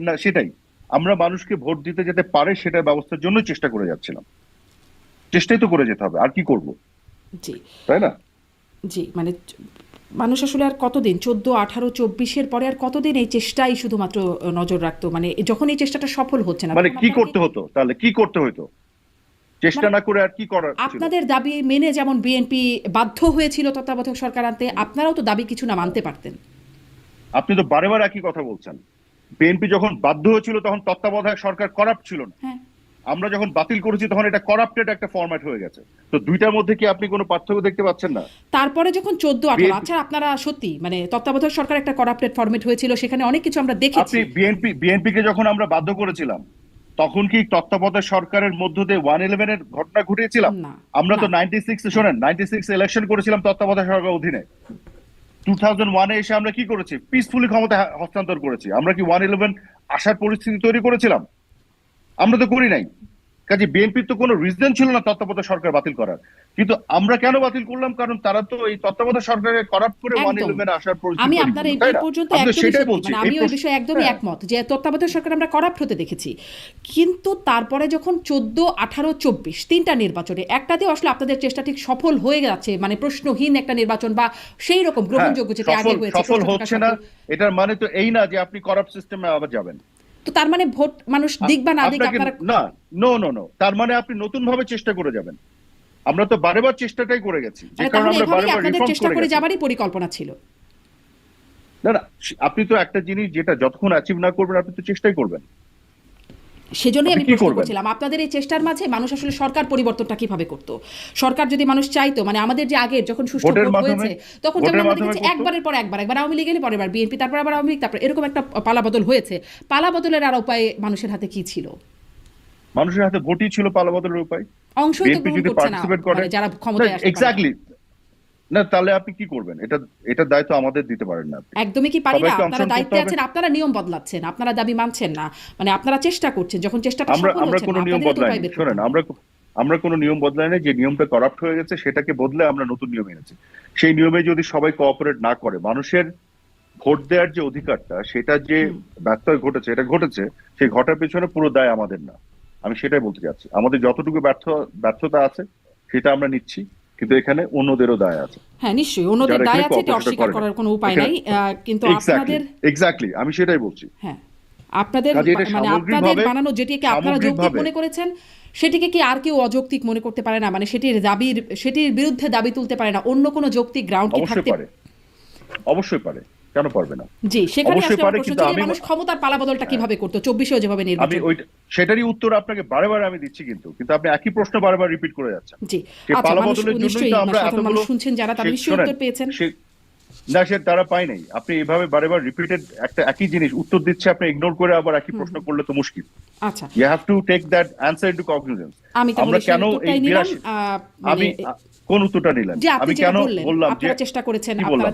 না, সেটাই, আমরা মানুষকে ভোট দিতে যেতে পারে সেটার ব্যবস্থার জন্য চেষ্টা করে যাচ্ছিলাম। চেষ্টাই তো করে যেতে হবে, আর কি করব? জি, তাই না? জি, মানে মানুষ আসলে আর কতদিন, 14, 18, 24-এর পরে আর কতদিন এই চেষ্টাই শুধুমাত্র নজর রাখতো? মানে যখন এই চেষ্টাটা সফল হচ্ছে না, মানে কি করতে হতো তাহলে? কি করতে হতো? চেষ্টা না করে আর কি করার ছিল? আপনাদের দাবি মেনে যেমন বিএনপি বাধ্য হয়েছিল তত্ত্বাবধায়ক সরকার আনতে, আপনারাও তো দাবি কিছু না মানতে পারতেন। আপনি তো বারে বারে একই কথা বলছেন। বিএনপি যখন বাধ্য হয়েছিল তখন তত্ত্বাবধায়ক সরকার করাপ্ট ছিল না। হ্যাঁ, আমরা যখন বাতিল করেছি তখন এটা করাপ্টেড একটা ফরম্যাট হয়ে গেছে। তো দুইটার মধ্যে কি আপনি কোনো পার্থক্য দেখতে পাচ্ছেন না? তারপরে যখন 14, 18, আচ্ছা আপনারা সত্যি মানে তত্ত্বাবধায়ক সরকার একটা করাপ্টেড ফরম্যাট হয়েছিল, সেখানে অনেক কিছু আমরা দেখেছি। আপনি বিএনপি কে যখন আমরা বাধ্য করেছিলাম তখন কি তত্ত্বাবধায়ক সরকারের মধ্য দিয়ে 1/11 এর ঘটনা ঘটিয়েছিলাম? না, আমরা তো না। 96 শোনেন, 96 ইলেকশন করেছিলাম তত্ত্বাবধায়ক সরকারের অধীনে। 2001 এ এসে আমরা কি করেছি? পিসফুলি ক্ষমতা হস্তান্তর করেছি। আমরা কি 1/11 আসার পরিস্থিতি তৈরি করেছিলাম? আমরা তো করি নাই। কাজে বিএনপির তো কোনো রিজন ছিল না তত্ত্বাবধায়ক সরকার বাতিল করার। কিন্তু আমরা কেন বাতিল করলাম? কারণ তারা তো এই তত্ত্বাবধায়ক সরকারকে করাপ্ট করে একদম। 1/11 আসার পরিস্থিতি আমি তৈরি আপনার এই করলো, তাই না? পর্যন্ত আমি তো একদমই সেটাই সত্যি, বলছি। মানে আমি ওই বিষয়ে একদমই একমত যে তত্ত্বাবধায়ক সরকার আমরা করাপ্ট হতে দেখেছি। কিন্তু তারপরে যখন 14, 18, 24 তিনটা নির্বাচনে একটাতেও আসলে আপনাদের চেষ্টা ঠিক সফল হয়ে যাচ্ছে, মানে প্রশ্নহীন একটা নির্বাচন বা সেই রকম গ্রহণযোগ্য যেটা আগে হয়েছে, সফল হচ্ছে না, এটার মানে তো এই না যে আপনি করাপ্ট সিস্টেমে আবার যাবেন। তো তার মানে ভোট মানুষ দিক বা না দিক আপনারা না, নো, তার মানে আপনি নতুন ভাবে চেষ্টা করে যাবেন। আমরা তো বারেবার চেষ্টাটাই করে গেছি, যে কারণে তাহলে আমরা এভাবেই বারবার আপনাদের রিফর্ম চেষ্টা করে করে গেছি। যাবারই পরিকল্পনা ছিল। না, আপনি তো একটা জিনিস যেটা যতক্ষণ অ্যাচিভ না করবেন আপনি তো চেষ্টাই করবেন। সেজন্যই আমি আপনি কি প্রশ্ন করবেন? করছিলাম আপনাদের এই চেষ্টার মাঝে মানুষ আসলে সরকার পরিবর্তনটা কিভাবে করতো? সরকার যদি মানুষ চাইতো, মানে আমাদের যে আগের যখন সুষ্ঠু ভোটের ভোট মাধ্যমে, হয়েছে তখন যেমন ভোটের আমরা মাধ্যমে দেখেছি করতো। একবারের পর একবার আওয়ামী লীগ এলে পরের বার বিএনপি, তারপর আবার আওয়ামী লীগ, তারপর এরকম একটা পালাবদল হয়েছে। পালাবদলের আর উপায় মানুষের হাতে কি ছিল? মানুষের হাতে ভোটই ছিল পালাবদলের উপায়। অংশই তো বিএনপি গ্রহণ যদি করছে না, পার্টিসিপেট করে, মানে যারা ক্ষমতায় আসতে পারে না। এক্স্যাক্টলি, না তাহলে আপনি কি করবেন? এটা দায়িত্ব আমাদের দিতে পারেন না আপনি। একদমই কি পারি না? সবাইকে আপনারা অংশগ্রহণ দায়িত্বে করতে হবে। আছেন, আপনারা নিয়ম বদলাচ্ছেন, আপনারা দাবি মানছেন না, মানে আপনারা চেষ্টা করছেন, যখন চেষ্টাটা আমরা সফল আমরা হচ্ছে কোনো না নিয়ম আপনাদের তো উপায় বদলাইনি। বের করতে শোনেন, হবে। আমরা কোনো নিয়ম বদলাই না। যে নিয়মটা করাপ্ট হয়ে গেছে সেটাকে বদলে আমরা নতুন নিয়ম এনেছি। সেই নিয়মে যদি সবাই কোঅপারেট না করে, মানুষের ভোট দেওয়ার যে অধিকারটা সেটা যে ব্যত্যয় ঘটেছে, এটা ঘটেছে, সেই ঘটার পেছনে পুরো দায় আমাদের না। আমি সেটাই বলতে চাচ্ছি, আমাদের যতটুকু ব্যর্থতা আছে সেটা আমরা নিচ্ছি, কিন্তু এখানে অন্যদেরও দায় আছে। হ্যাঁ, নিশ্চয়ই অন্যদের যারা দায় এখানে আছে, এটা cooperation অস্বীকার করে না। করার কোনো উপায় নাই। কিন্তু আপনাদের এক্স্যাক্টলি আমি সেটাই বলছি। হ্যাঁ, আপনাদের কাজে এটা মানে আপনাদের সামগ্রিকভাবে- বানানো যেটিকে আপনারা যৌক্তিক সামগ্রিকভাবে- মনে করেছেন, সেটিকে কি আর কেউ অযৌক্তিক মনে করতে পারে না? মানে সেটির বিরুদ্ধে দাবি তুলতে পারে না? অন্য কোনো যৌক্তিক গ্রাউন্ড কি অবশ্যই থাকতে পারে, অবশ্যই পারে। কেন পারবে না? জি, সেখানে অবশ্যই আসলে আমার পারে, প্রশ্ন কিন্তু ছিল যে আমি মানুষ ক্ষমতার পালাবদলটা কিভাবে করতো 24-এও যেভাবে আমি নির্বাচন। ওই সেটারই উত্তর আপনাকে বারে বারে আমি দিচ্ছি, কিন্তু আপনি একই প্রশ্ন বারবার রিপিট করে যাচ্ছেন। জি, সেই আচ্ছা, মানুষ পালাবদলের জন্যই নিশ্চয়ই তো আমরা সাধারণ মানুষ এতগুলো শুনছেন যারা, তারা নিশ্চয়ই শোনেন, উত্তর পেয়েছেন। না সে তারা পায় নাই। আপনি এভাবে বারে বার রিপিটেড একটা একই জিনিস উত্তর দিচ্ছে, আপনি ইগনোর করে আবার একই প্রশ্ন করলে তো মুশকিল। আচ্ছা, you have to take that answer into cognizance. আমি তাহলে আমরা সেই কেন এই উত্তরটাই নিলাম। 82 মানে আমি কোন উত্তরটা নিলেন? যে আপনি আমি যেটা কেন বললেন, বললাম যে আপনারা চেষ্টা করেছেন, কি আপনারা। বললাম?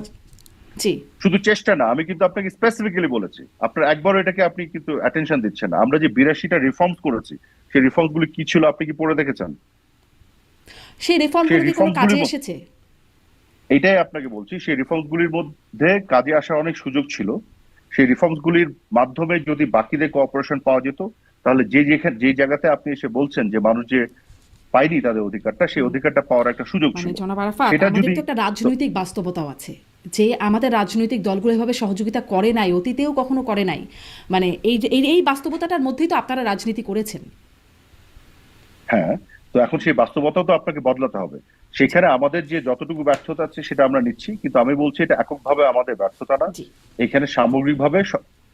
জি, শুধু চেষ্টা না, আমি কিন্তু আপনাকে স্পেসিফিক্যালি বলেছি, আপনার একবার এটাকে আপনি কিন্তু অ্যাটেনশন দিচ্ছেন না। আমরা যে 82টা রিফর্মস করেছি, সেই রিফর্মস গুলি কি ছিল আপনি কি পড়ে দেখেছেন? সেই রিফর্মগুলো কি কোনো কাজে এসেছে? এটাই আপনাকে বলছি, সেই রিফর্মস গুলির মধ্যে কাজে আসার অনেক সুযোগ ছিল। সেই রিফর্মস গুলির মাধ্যমে যদি বাকিদের কোঅপারেশন পাওয়া যেত, তাহলে যে জায়গাতে আপনি এসে বলছেন যে মানুষ যে পায়নি তাদের অধিকারটা, সেই অধিকারটা পাওয়ার একটা সুযোগ মানে ছিল। জনাব আরাফাত, সেটা আমাদের যদি তো একটা রাজনৈতিক বাস্তবতাও আছে যে আমাদের রাজনৈতিক দলগুলো এভাবে সহযোগিতা করে নাই, অতীতেও কখনো করে নাই। মানে এই বাস্তবতাটার মধ্যেই তো আপনারা রাজনীতি করেছেন। হ্যাঁ, তো এখন সেই বাস্তবতা তো আপনাকে বদলাতে হবে। সেখানে আমাদের যে যতটুকু ব্যর্থতা আছে সেটা আমরা নিচ্ছি, কিন্তু আমি বলছি এটা এককভাবে আমাদের ব্যর্থতা না। জি, এখানে সামগ্রিকভাবে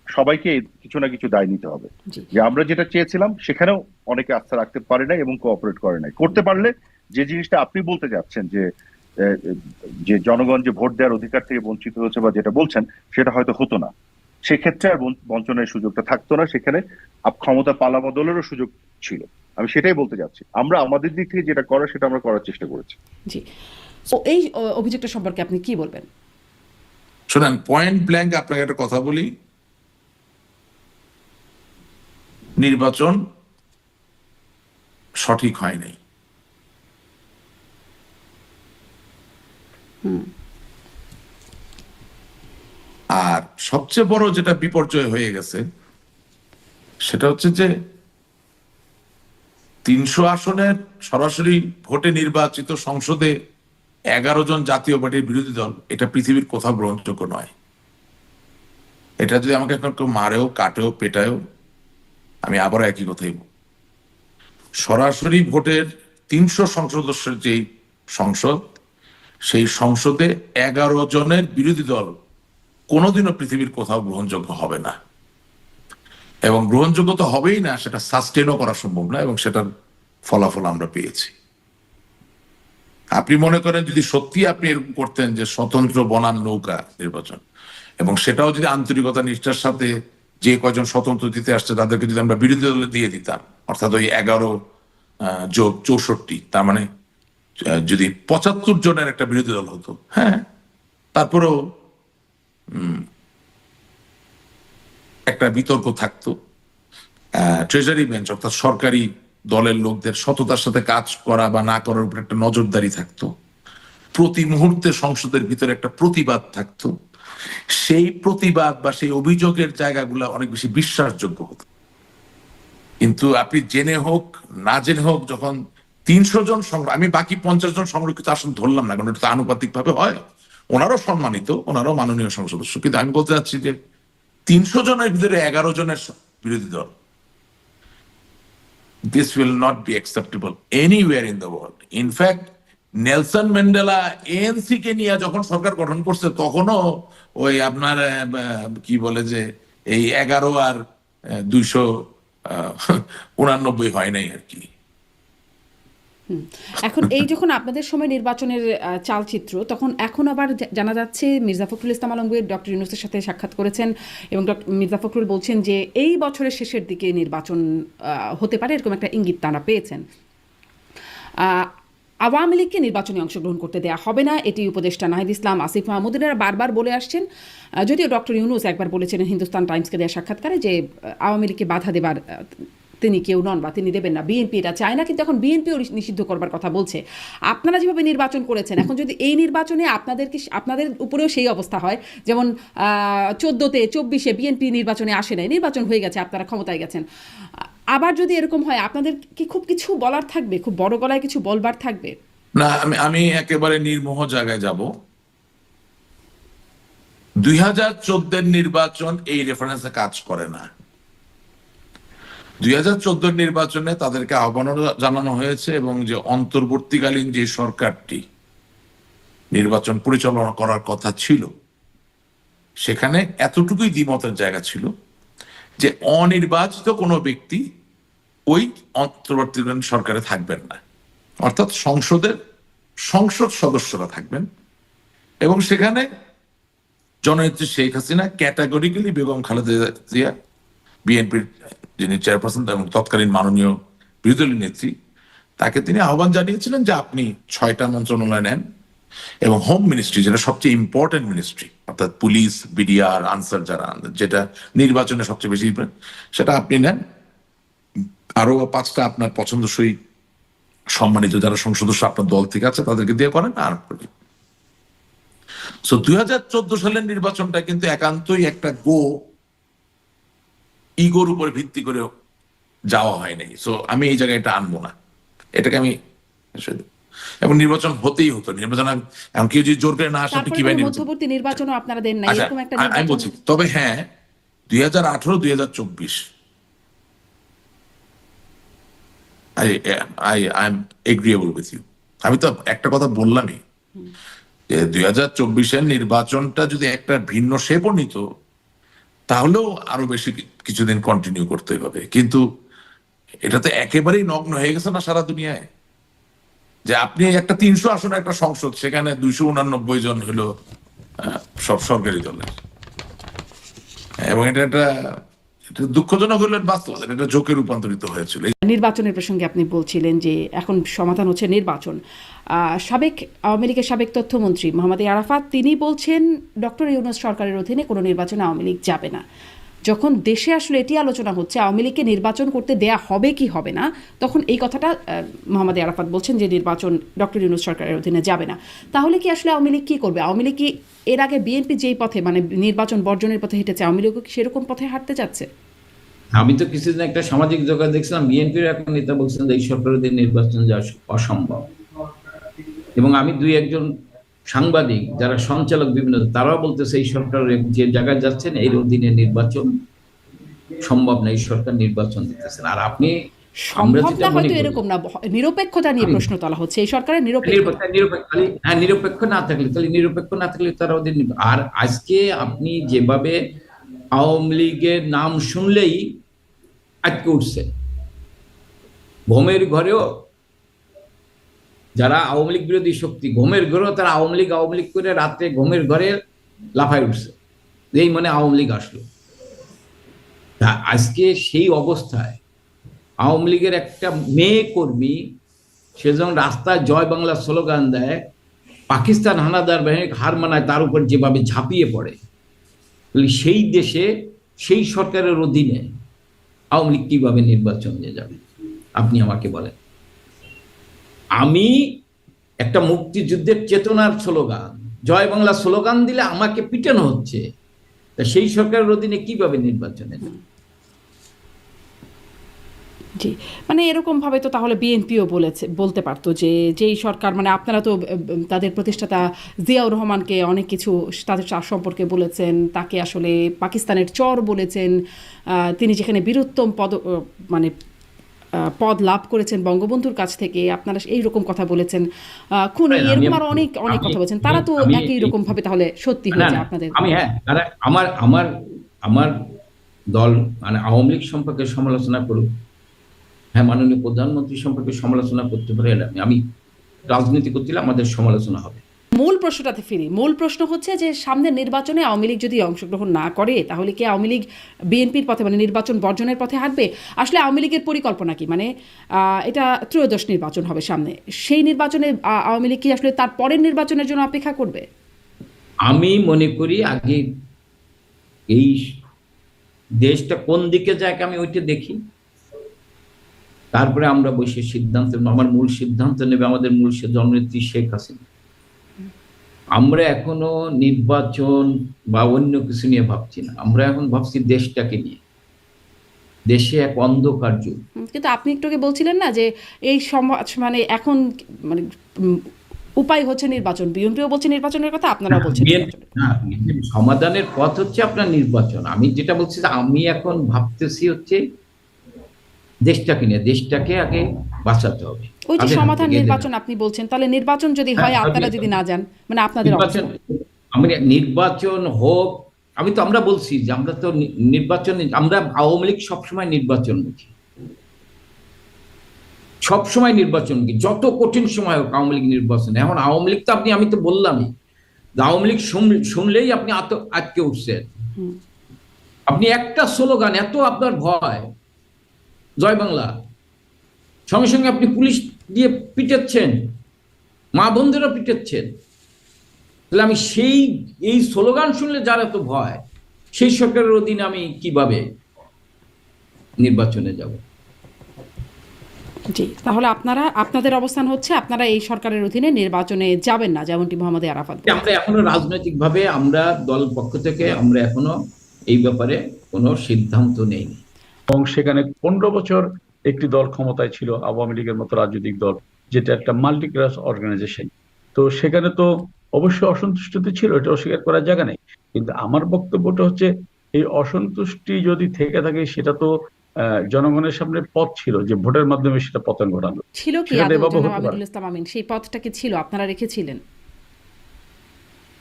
সবাইকে কিছু না কিছু দায় নিতে হবে। জি, যে আমরা যেটা চেয়েছিলাম সেখানেও অনেকে আস্থা রাখতে পারে নাই এবং কোঅপারেট করে নাই। করতে পারলে যে জিনিসটা আপনি বলতে যাচ্ছেন যে যে জনগণ যে ভোট দেওয়ার অধিকার থেকে বঞ্চিত হয়েছে বা যেটা বলছেন, সেটা হয়তো হতো না। সেক্ষেত্রে আর বঞ্চনের সুযোগটা থাকতো না, সেখানে ক্ষমতা পালাবদলেরও সুযোগ ছিল। আমি সেটাই বলতে যাচ্ছি, আমরা আমাদের দিক থেকে যেটা করার সেটা আমরা করার চেষ্টা করেছি। জি। তো এই অভিযোগটা সম্পর্কে আপনি কি বলবেন? শোনেন, পয়েন্ট ব্ল্যাঙ্ক আপনাকে একটা কথা বলি, নির্বাচন সঠিক হয় নাই। আর সবচেয়ে বড় যেটা বিপর্যয় হয়ে গেছে সেটা হচ্ছে যে 300 আসনের সরাসরি ভোটে নির্বাচিত সংসদে 11 জন জাতীয় পার্টির বিরোধী দল, এটা পৃথিবীর কোথাও গ্রহণযোগ্য নয়। এটা যদি আমাকে এখন কেউ মারেও কাটেও পেটায়ও, আমি আবারও একই কথাই বলব। সরাসরি ভোটের 300 সংসদ সদস্যের যেই সংসদ, সেই সংসদে 11 জনের বিরোধী দল কোনোদিনও পৃথিবীর কোথাও গ্রহণযোগ্য হবে না, এবং গ্রহণযোগ্য তো হবেই না, সেটা সাস্টেনও করা সম্ভব না, এবং সেটার ফলাফল আমরা পেয়েছি। আপনি মনে করেন যদি সত্যি আপনি এরকম করতেন যে স্বতন্ত্র বনাম নৌকা নির্বাচন, এবং সেটাও যদি আন্তরিকতা নিষ্ঠার সাথে যে কয়জন স্বতন্ত্র দিতে আসছে তাদেরকে যদি আমরা বিরোধী দলে দিয়ে দিতাম, অর্থাৎ ওই 11 যোগ 64, তার মানে যদি 75 জনের একটা বিরোধী দল হতো, হ্যাঁ, তারপরেও একটা বিতর্ক থাকতো, ট্রেজারি বেঞ্চ অর্থাৎ সরকারি দলের লোকদের সততার সাথে কাজ করা বা না করার উপর একটা নজরদারি থাকতো, প্রতি মুহূর্তে সংসদের ভিতরে একটা প্রতিবাদ থাকতো, সেই প্রতিবাদ বা সেই অভিযোগের জায়গাগুলো অনেক বেশি বিশ্বাসযোগ্য হতো। কিন্তু আপনি জেনে হোক না জেনে হোক, যখন 300 জন আমি বাকি 50 জন সংরক্ষিত আসন ধরলাম না, কারণ এটা তো আনুপাতিক ভাবে হয়, ওনারও সম্মানিত, ওনারও মাননীয় সংসদ সদস্য, কিন্তু আমি বলতে চাচ্ছি যে 300 জনের ভিতরে 11 জনের বিরোধী দল, this will not be acceptable anywhere in the world. In fact, Nelson Mandela ANC কে নিয়ে যখন সরকার গঠন করছে, তখনও ওই আপনার কি বলে যে এই 11 আর 289 হয় নাই আর কি। এখন এই যখন আপনাদের সময় নির্বাচনের চালচিত্র, তখন এখন আবার জানা যাচ্ছে মির্জা ফখরুল ইসলাম আলমগীর ডক্টর ইউনূসের সাথে সাক্ষাৎ করেছেন, এবং মির্জা ফখরুল বলছেন যে এই বছরের শেষের দিকে নির্বাচন হতে পারে, এরকম একটা ইঙ্গিত তারা পেয়েছেন। আওয়ামী লীগকে নির্বাচনে অংশগ্রহণ করতে দেওয়া হবে না, এটি উপদেষ্টা নাহিদ ইসলাম, আসিফ মাহমুদিনেরা বারবার বলে আসছেন। যদিও ডক্টর ইউনূস একবার বলেছিলেন হিন্দুস্তান টাইমসকে দেওয়া সাক্ষাৎকারে যে আওয়ামী লীগকে বাধা দেবার তিনি কেউ নন বা তিনি দেবেন না, বিএনপি এটা চায় না, কিন্তু এখন বিএনপিও নিষিদ্ধ করবার কথা বলছে। আপনারা যেভাবে নির্বাচন করেছেন, এখন যদি এই নির্বাচনে আপনাদের উপরেও সেই অবস্থা হয়, যেমন 14-তে 24-এ বিএনপি নির্বাচনে আসে নাই, নির্বাচন হয়ে গেছে, আপনারা ক্ষমতায় গেছেন, আবার যদি এরকম হয়, আপনাদের কি খুব কিছু বলার থাকবে, খুব বড় গলায় কিছু বলবার থাকবে? না, আমি একেবারে নির্মোহ জায়গায় যাব। 2014 নির্বাচন এই রেফারেন্সে কাজ করে না। 2014 নির্বাচনে তাদেরকে আহ্বান জানানো হয়েছে, এবং যে অন্তর্বর্তীকালীন যে সরকারটি নির্বাচন পরিচালনা করার কথা ছিল, সেখানে এতটুকুই দ্বিমতের জায়গা ছিল যে অনির্বাচিত কোনো ব্যক্তি ওই অন্তর্বর্তীকালীন সরকারে থাকবেন না, অর্থাৎ সংসদ সদস্যরা থাকবেন। এবং সেখানে জননেত্রী শেখ হাসিনা ক্যাটাগরিক্যালি বেগম খালেদা জিয়া, বিএনপির যিনি চেয়ারপারসন এবং তৎকালীন মাননীয় বিরোধী দলীয় নেত্রী, তাকে তিনি আহ্বান জানিয়েছিলেন যে আপনি 6টা মন্ত্রণালয় নেন এবং হোম মিনিস্ট্রি, যেটা সবচেয়ে ইম্পর্টেন্ট মিনিস্ট্রি, অর্থাৎ পুলিশ, বিডিআর, আনসার, যারা যেটা নির্বাচনে সবচেয়ে বেশি সেটা আপনি নেন। আরো 5টা আপনার পছন্দসই সম্মানিত যারা সংসদ সদস্য আপনার দল থেকে আছে তাদেরকে দিয়ে করেন। আর 2014 সালের নির্বাচনটা কিন্তু একান্তই একটা ইগোর উপরে ভিত্তি করে যাওয়া হয় নাই। সো আমি এই জায়গায় এটা আনবো না, এটাকে আমি, এবং নির্বাচন হতেই হতো। নির্বাচন এখন কেউ যদি জোর করে না আসে, আপনি কিভাবে মধ্যবর্তী নির্বাচনও আপনারা দেন না, এরকম একটা আমি বলছি। তবে হ্যাঁ, 2018-2024 I am agreeable with you. আমি তো একটা কথা বললামই যে 2024-এর নির্বাচনটা যদি একটা ভিন্ন শেপও নিত তাহলেও আরো বেশি কিছুদিন কন্টিনিউ করতে হবে। কিন্তু এটা তো একেবারেই নগ্ন হয়ে গেছে না সারা দুনিয়ায়, যে আপনি একটা 300 আসনের একটা সংসদ, সেখানে 289 জন হলো সব সরকারি দলের, এবং এটা দুঃখজনক হলো বাস্তবতা, এটা জোকে রূপান্তরিত হয়েছিল। নির্বাচনের প্রসঙ্গে আপনি বলছিলেন যে এখন সমাধান হচ্ছে নির্বাচন। সাবেক আওয়ামী লীগের সাবেক তথ্যমন্ত্রী মোহাম্মদ আরাফাত তিনি বলছেন ডক্টর ইউনূস সরকারের অধীনে কোনো নির্বাচনে আওয়ামী লীগ যাবে না। যখন দেশে আসলে এটি আলোচনা হচ্ছে আওয়ামী লীগকে নির্বাচন করতে দেয়া হবে কি হবে না, তখন এই কথাটা মোহাম্মদ আরাফাত বলছেন যে নির্বাচন ডক্টর ইউনূস সরকারের অধীনে যাবে না। তাহলে কি আসলে আওয়ামী লীগ কি করবে? আওয়ামী লীগ কি এর আগে বিএনপি যেই পথে মানে নির্বাচন বর্জনের পথে হেঁটেছে, আওয়ামী লীগও কি সেরকম পথে হাঁটতে যাচ্ছে? আমি তো কিছুদিন একটা সামাজিক যোগাযোগ দেখছিলাম, বিএনপির এখন নেতা বলছেন যে এই সরকারের নির্বাচন যাওয়া অসম্ভব। এবং আমি 2-1 সাংবাদিক যারা সঞ্চালক বিভিন্ন, তারাও বলতেছে এই সরকার যে জায়গায় যাচ্ছেন এর অধীনে নির্বাচন সম্ভব না, এই সরকার নির্বাচন দিতেছেন। আর আপনি সম্ভবটা হয়তো এরকম না, নিরপেক্ষতা নিয়ে প্রশ্ন তোলা হচ্ছে এই সরকারের নিরপেক্ষ না থাকলে তারা ওদের। আর আজকে আপনি যেভাবে আওয়ামী লীগের নাম শুনলেই আটকে উঠছে, ঘুমের ঘরেও যারা আওয়ামী লীগ বিরোধী শক্তি, ঘুমের ঘরেও তারা আওয়ামী লীগ করে রাত্রে ঘুমের ঘরে লাফায় উঠছে, এই মানে আওয়ামী লীগ আসলো। আজকে সেই অবস্থায় আওয়ামী লীগের একটা মেয়ে কর্মী সে যখন রাস্তায় জয় বাংলা স্লোগান দেয়, পাকিস্তান হানাদার বাহিনীকে হার মানায়, তার উপর যেভাবে ঝাঁপিয়ে পড়ে, সেই দেশে সেই সরকারের অধীনে আওয়ামী লীগ কিভাবে নির্বাচন নিয়ে যাবে আপনি আমাকে বলেন। আমি একটা মুক্তিযুদ্ধের চেতনার স্লোগান, জয় বাংলা স্লোগান দিলে আমাকে পিটানো হচ্ছে, তা সেই সরকারের অধীনে কিভাবে নির্বাচনে যাবে? জি, মানে এরকম ভাবে তো তাহলে বিএনপিও বলতে পারতো যে যেই সরকার, মানে আপনারা তো তাদের প্রতিষ্ঠাতা জিয়াউর রহমানকে অনেক কিছু তাদের সম্পর্কে বলেছেন, তাকে আসলে পাকিস্তানের চর বলেছেন, তিনি যেখানে বীরুত্তম পদ লাভ করেছেন বঙ্গবন্ধুর কাছ থেকে, আপনারা এইরকম কথা বলেছেন, খুনি, এরকম আরো অনেক কথা বলেছেন। তারা তো একই রকম ভাবে তাহলে সত্যি হয়েছে আপনাদের? আমার দল মানে আওয়ামী লীগ সম্পর্কে সমালোচনা করুক, হ্যাঁ, মাননীয় প্রধানমন্ত্রী সম্পর্কে সমালোচনা করতে পারে, আমি রাজনীতি করতে আমাদের সমালোচনা হবে। মূল প্রশ্নটাতে ফিরি। মূল প্রশ্ন হচ্ছে যে সামনের নির্বাচনে আওয়ামী লীগ যদি অংশগ্রহণ না করে তাহলে কি আওয়ামী লীগ বিএনপির পথে মানে নির্বাচন বর্জনের পথে হাঁটবে? আসলে আওয়ামী লীগের পরিকল্পনা কি? মানে এটা ত্রয়োদশ নির্বাচন হবে সামনে, সেই নির্বাচনে আওয়ামী লীগ কি আসলে তার পরের নির্বাচনের জন্য অপেক্ষা করবে? আমি মনে করি আগে এই দেশটা কোন দিকে যায় আমি ওইটা দেখি, তারপরে আমরা বসে সিদ্ধান্ত, আমার মূল সিদ্ধান্ত নেবে আমাদের মূল জননেত্রী শেখ হাসিনা। আমরা এখনো নির্বাচন বা অন্য কিছু নিয়ে ভাবছি না, আমরা এখন ভাবছি দেশটাকে নিয়ে। দেশে এক অন্ধকার যুগ। কিন্তু আপনি একটু আগে বলছিলেন না যে এই সমাজ মানে এখন মানে উপায় হচ্ছে নির্বাচন, বিএনপিও বলছে নির্বাচনের কথা, আপনারাও বলছেন সমাধানের পথ হচ্ছে আপনার নির্বাচন। আমি যেটা বলছি যে আমি এখন ভাবতেছি হচ্ছে দেশটাকে নিয়ে, দেশটাকে আগে বাঁচাতে হবে। ওই যে সমাধান নির্বাচন আপনি বলছেন, তাহলে নির্বাচন যদি হয় আপনারা যদি না যান, মানে আপনাদের নির্বাচন হোক, আমরা বলছি যে আমরা তো নির্বাচন, আমরা আওয়ামী লীগ সবসময় নির্বাচনমুখী, সবসময় নির্বাচনমুখী, যত কঠিন সময় হোক আওয়ামী লীগ নির্বাচন। এখন আওয়ামী লীগ তো আমি তো বললামই, আওয়ামী লীগ শুনলেই আপনি আটকে উঠছেন। আপনি একটা স্লোগান, এত আপনার ভয় জয় বাংলা, সঙ্গে সঙ্গে আপনি পুলিশ দিয়ে পিটাচ্ছেন, মা বোনদেরও পিটাচ্ছেন। তাহলে আমি এই স্লোগান শুনলে যার এত ভয়, সেই সরকারের অধীনে আমি কিভাবে নির্বাচনে যাব? জি, তাহলে আপনাদের অবস্থান হচ্ছে আপনারা এই সরকারের অধীনে নির্বাচনে যাবেন না, যেমনটি মোহাম্মদ আরাফাত বলেছেন। আমরা এখনো রাজনৈতিকভাবে, আমরা দল পক্ষ থেকে আমরা এখনো এই ব্যাপারে কোনো সিদ্ধান্ত নেইনি। এবং সেখানে 15 বছর একটি দল ক্ষমতায় ছিল, আওয়ামী লীগের মতো রাজনৈতিক দল, যেটা একটা মাল্টিক্লাস অর্গানাইজেশন। তো সেখানে তো অবশ্যই অসন্তুষ্টি ছিল, এটা অস্বীকার করার জায়গা নেই। কিন্তু আমার বক্তব্যটা হচ্ছে, এই অসন্তুষ্টি যদি থেকে থাকে, সেটা তো জনগণের সামনে পথ ছিল যে ভোটের মাধ্যমে সেটা পতন ঘটানো ছিল কি আমিনুল ইসলাম আমিন, সেই পথটা কি ছিল, আপনারা রেখেছিলেন?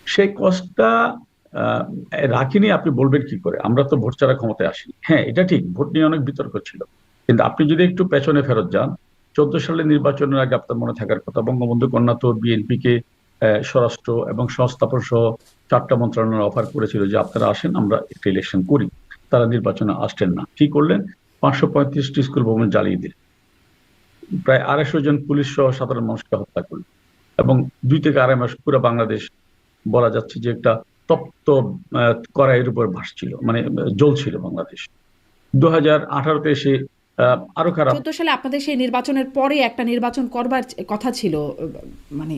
সেই কষ্টটা রাখিনি। আপনি বলবেন কি করে? আমরা তো ভোট ছাড়া ক্ষমতায় আসিনি। হ্যাঁ, এটা ঠিক, ভোট নিয়ে অনেক বিতর্ক ছিল, কিন্তু আপনি যদি একটু পেছনে ফেরত যান, 14 সালের নির্বাচনের আগে আপনার মনে থাকার কথা, বঙ্গবন্ধু কন্যা তো বিএনপিকে স্বরাষ্ট্র এবং সংস্থাপন সহ 4টা মন্ত্রণালয় অফার করেছিল যে আপনারা আসেন, আমরা একটা ইলেকশন করি। তারা নির্বাচনে আসছেন না। কি করলেন? 535টি স্কুল ভবন জ্বালিয়ে দিলেন, প্রায় 250 জন পুলিশ সহ সাধারণ মানুষকে হত্যা করলেন, এবং 2 থেকে 2.5 মাস পুরো বাংলাদেশ বলা যাচ্ছে যে একটা তপ্ত কড়াইয়ের উপর ভাসছিল, মানে জ্বলছিল বাংলাদেশ। 2018-তে এসে আরো খারাপ। 14 সালে আপনাদের সেই নির্বাচনের পরে একটা নির্বাচন করবার কথা ছিল, মানে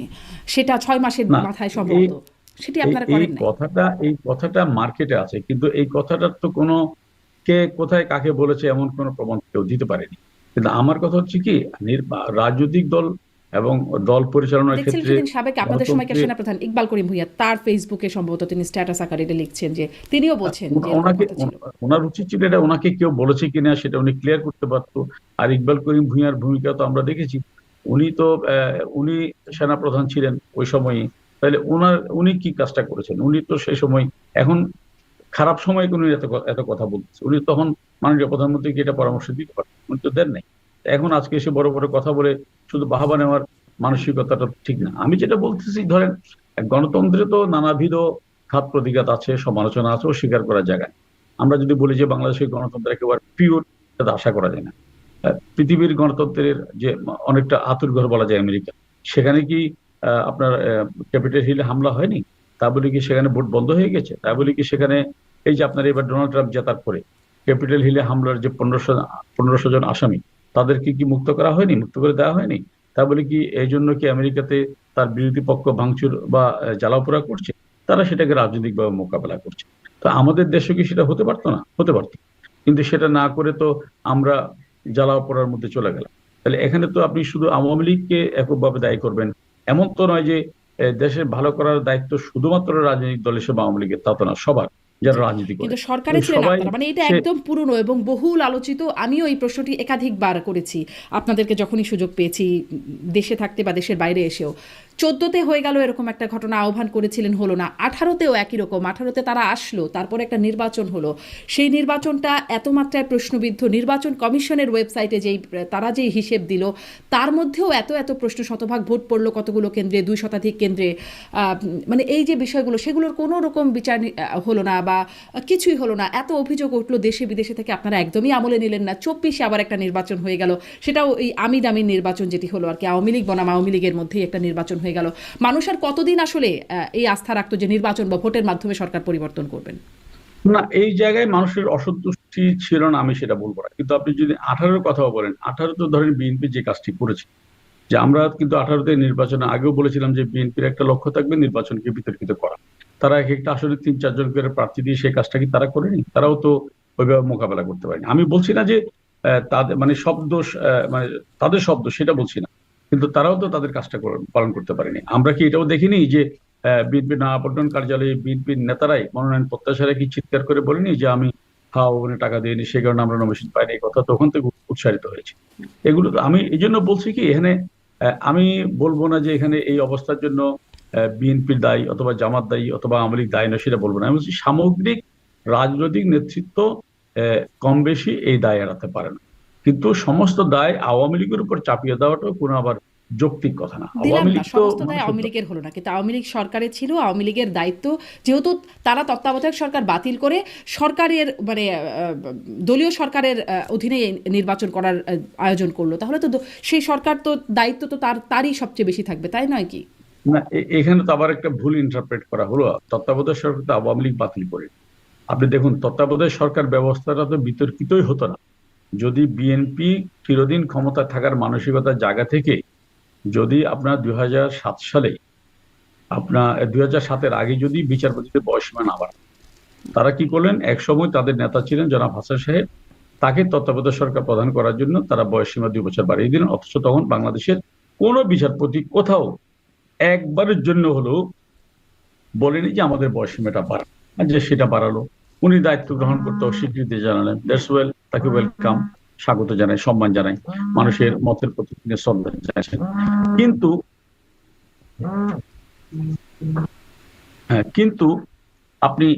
সেটা 6 মাসের মাথায় সম্ভবত, সেটি আপনারা করেন নাই। এই কথাটা মার্কেটে আছে, কিন্তু এই কথাটার তো কোনো কে কোথায় কাকে বলেছে এমন কোনো প্রমাণ কেউ দিতে পারেনি। কিন্তু আমার কথা হচ্ছে কি, রাজনৈতিক দল এবং দল পরিচালনার ক্ষেত্রে সাবেক আপনাদের সময়কার সেনাপ্রধান ইকবাল করিম ভূঁইয়া তার ফেসবুকে সম্ভবত তিনি স্ট্যাটাস আকারে লিখছেন যে তিনিও বলছেন যে ওনার উচিত ছিল এটা, ওনাকে কেউ বলেছে কিনা সেটা উনি ক্লিয়ার করতে পারতো। আর ইকবাল করিম ভূঁইয়ার ভূমিকা তো আমরা দেখেছি, উনি সেনাপ্রধান ছিলেন ওই সময়ই। তাহলে উনি কি কাজটা করেছেন? উনি তো সেই সময়, এখন খারাপ সময় উনি এত কথা বলতেছে, উনি তখন মাননীয় প্রধানমন্ত্রীকে এটা পরামর্শ দিতে পারতেন, উনি তো দেন নাই। এখন আজকে এসে বড় বড় কথা বলে শুধু বাহাবা নেওয়ার মানসিকতাটা ঠিক না। আমি যেটা বলতেছি, ধরেন গণতন্ত্রে তো নানাবিধ ঘাত প্রতিঘাত আছে, সমালোচনা আছে, অস্বীকার করার জায়গায়। আমরা যদি বলি যে বাংলাদেশের গণতন্ত্র একেবারে পিওর, সেটা আশা করা যায় না। পৃথিবীর গণতন্ত্রের যে অনেকটা আতুরঘর বলা যায় আমেরিকা, সেখানে কি আপনার ক্যাপিটাল হিলে হামলা হয়নি? তা বলে কি সেখানে ভোট বন্ধ হয়ে গেছে? তা বলে কি সেখানে, এই যে আপনার এবার ডোনাল্ড ট্রাম্প জেতার পরে ক্যাপিটাল হিলে হামলার যে 1500 জন আসামি, তাদেরকে কি মুক্ত করা হয়নি? মুক্ত করে দেওয়া হয়নি? তা বলে কি এই জন্য কি আমেরিকাতে তার বিরোধী পক্ষ ভাঙচুর বা জ্বালাপোড়া করছে? তারা সেটাকে রাজনৈতিকভাবে মোকাবেলা করছে। তো আমাদের দেশে কি সেটা হতে পারতো না? হতে পারতো, কিন্তু সেটা না করে তো আমরা জ্বালাপোড়ার মধ্যে চলে গেলাম। তাহলে এখানে তো আপনি শুধু আওয়ামী লীগকে এককভাবে দায়ী করবেন এমন তো নয় যে দেশের ভালো করার দায়িত্ব শুধুমাত্র রাজনৈতিক দল হিসেবে আওয়ামী লীগের, তা তো না, সবার যারা রাজনীতি করে। কিন্তু সরকারে ছিলেন আপনারা, মানে এটা একদম পুরনো এবং বহুল আলোচিত। আমিও এই প্রশ্নটি একাধিকবার করেছি আপনাদেরকে যখনই সুযোগ পেয়েছি, দেশে থাকতে বা দেশের বাইরে এসেও। 14তে হয়ে গেল এরকম একটা ঘটনা, আহ্বান করেছিলেন, হলো না। 18তেও একই রকম, 18তে তারা আসলো, তারপরে একটা নির্বাচন হলো। সেই নির্বাচনটা এত মাত্রায় প্রশ্নবিদ্ধ, নির্বাচন কমিশনের ওয়েবসাইটে তারা যেই হিসেব দিল, তার মধ্যেও এত প্রশ্ন, শতভাগ ভোট পড়লো কতগুলো কেন্দ্রে, 2 শতাধিক কেন্দ্রে, মানে এই যে বিষয়গুলো, সেগুলোর কোনো রকম বিচার হলো না বা কিছুই হলো না। এত অভিযোগ উঠলো দেশে বিদেশে থেকে, আপনারা একদমই আমলে নিলেন না। 24-এ আবার একটা নির্বাচন হয়ে গেল, সেটাও এই আমির নির্বাচন যেটি হলো আর কি, আওয়ামী লীগ বনাম আওয়ামী লীগের মধ্যেই একটা নির্বাচন হয়ে গেল। মানুষ আর কতদিন আসলে এই আস্থা রাখতো যে নির্বাচন বা ভোটের মাধ্যমে সরকার পরিবর্তন করবেন? না, এই জায়গায় মানুষের অসন্তুষ্টি ছিল না, আমি সেটা বলবো না। কিন্তু আপনি যদি 18-এর কথা বলেন, 18 তো ধরেন বিএনপি যে কাজটি করেছে, যে আমরা কিন্তু 18-তে নির্বাচনে আগেও বলেছিলাম যে বিএনপির একটা লক্ষ্য থাকবে নির্বাচনকে বিতর্কিত করা। তারা একটা আসলে 3-4 জন করে প্রার্থী দিয়ে সেই কাজটা কি তারা করেনি? তারাও তো ওইভাবে মোকাবেলা করতে পারেনি। আমি বলছি না যে তাদের মানে সব দোষ, মানে তাদের সব দোষ, সেটা বলছি না, কিন্তু তারাও তো তাদের কাজটা পালন করতে পারেনি। আমরা কি এটাও দেখিনি যে বিএনপি নয়াপল্টন কার্যালয়ে বিএনপির নেতারাই মনোনয়ন প্রত্যাশারা কি চিৎকার করে বলেনি যে আমি টাকা দিইনি, সে কারণে আমরা নমিনেশন পাইনি? এই কথা তখন থেকে উৎসারিত হয়েছে। এগুলো তো আমি এই জন্য বলছি কি, এখানে আমি বলবো না যে এখানে এই অবস্থার জন্য বিএনপির দায়ী অথবা জামাত দায়ী অথবা আওয়ামী লীগ দায়ী না, সেটা বলবো না। আমি বলছি সামগ্রিক রাজনৈতিক নেতৃত্ব কম বেশি এই দায় এড়াতে পারে না, কিন্তু সমস্ত দায় আওয়ামী লীগের উপর চাপিয়ে দেওয়াটাও কোনো আবার যৌক্তিক কথা না। দিলাম আওয়ামী না, লীগ তো সমস্ত দায় আওয়ামী লীগের হলো না, কিন্তু আওয়ামী লীগ সরকারের ছিল, আওয়ামী লীগের দায়িত্ব, যেহেতু তারা তত্ত্বাবধায়ক সরকার বাতিল করে সরকারের মানে দলীয় সরকারের অধীনে নির্বাচন করার আয়োজন করলো, তাহলে তো সেই সরকার তো দায়িত্ব তো তারই সবচেয়ে বেশি থাকবে, তাই নয় কি? না, এখানে তো আবার একটা ভুল ইন্টারপ্রেট করা হলো। তত্ত্বাবধায়ক সরকার তো আওয়ামী লীগ বাতিল করে। আপনি দেখুন, তত্ত্বাবধায়ক সরকার ব্যবস্থাটা তো বিতর্কিতই হতো না যদি বিএনপি চিরদিন ক্ষমতায় থাকার মানসিকতার জায়গা থেকে, যদি আপনার 2007 সালে, আপনার 2007-এর আগে যদি বিচারপতিদের বয়সীমা না বাড়ে। তারা কি করলেন, এক সময় তাদের নেতা ছিলেন জনাব হাসান সাহেব, তাকে তত্ত্বাবধায়ক সরকার প্রদান করার জন্য তারা বয়সীমা 2 বছর বাড়িয়ে দিলেন, অথচ তখন বাংলাদেশের কোন বিচারপতি কোথাও একবারের জন্য হলেও বলেনি যে আমাদের বয়সীমাটা বাড়ানো, আর যে সেটা বাড়ালো। উনি দায়িত্ব গ্রহণ করতে অস্বীকৃতি জানালেন, দ্যাটস ওয়েল, তাকে ওয়েলকাম, স্বাগত জানাই, সম্মান জানাই, মানুষের মতের প্রতি তিনি শ্রদ্ধা জানাচ্ছেন। কিন্তু কিন্তু আপনি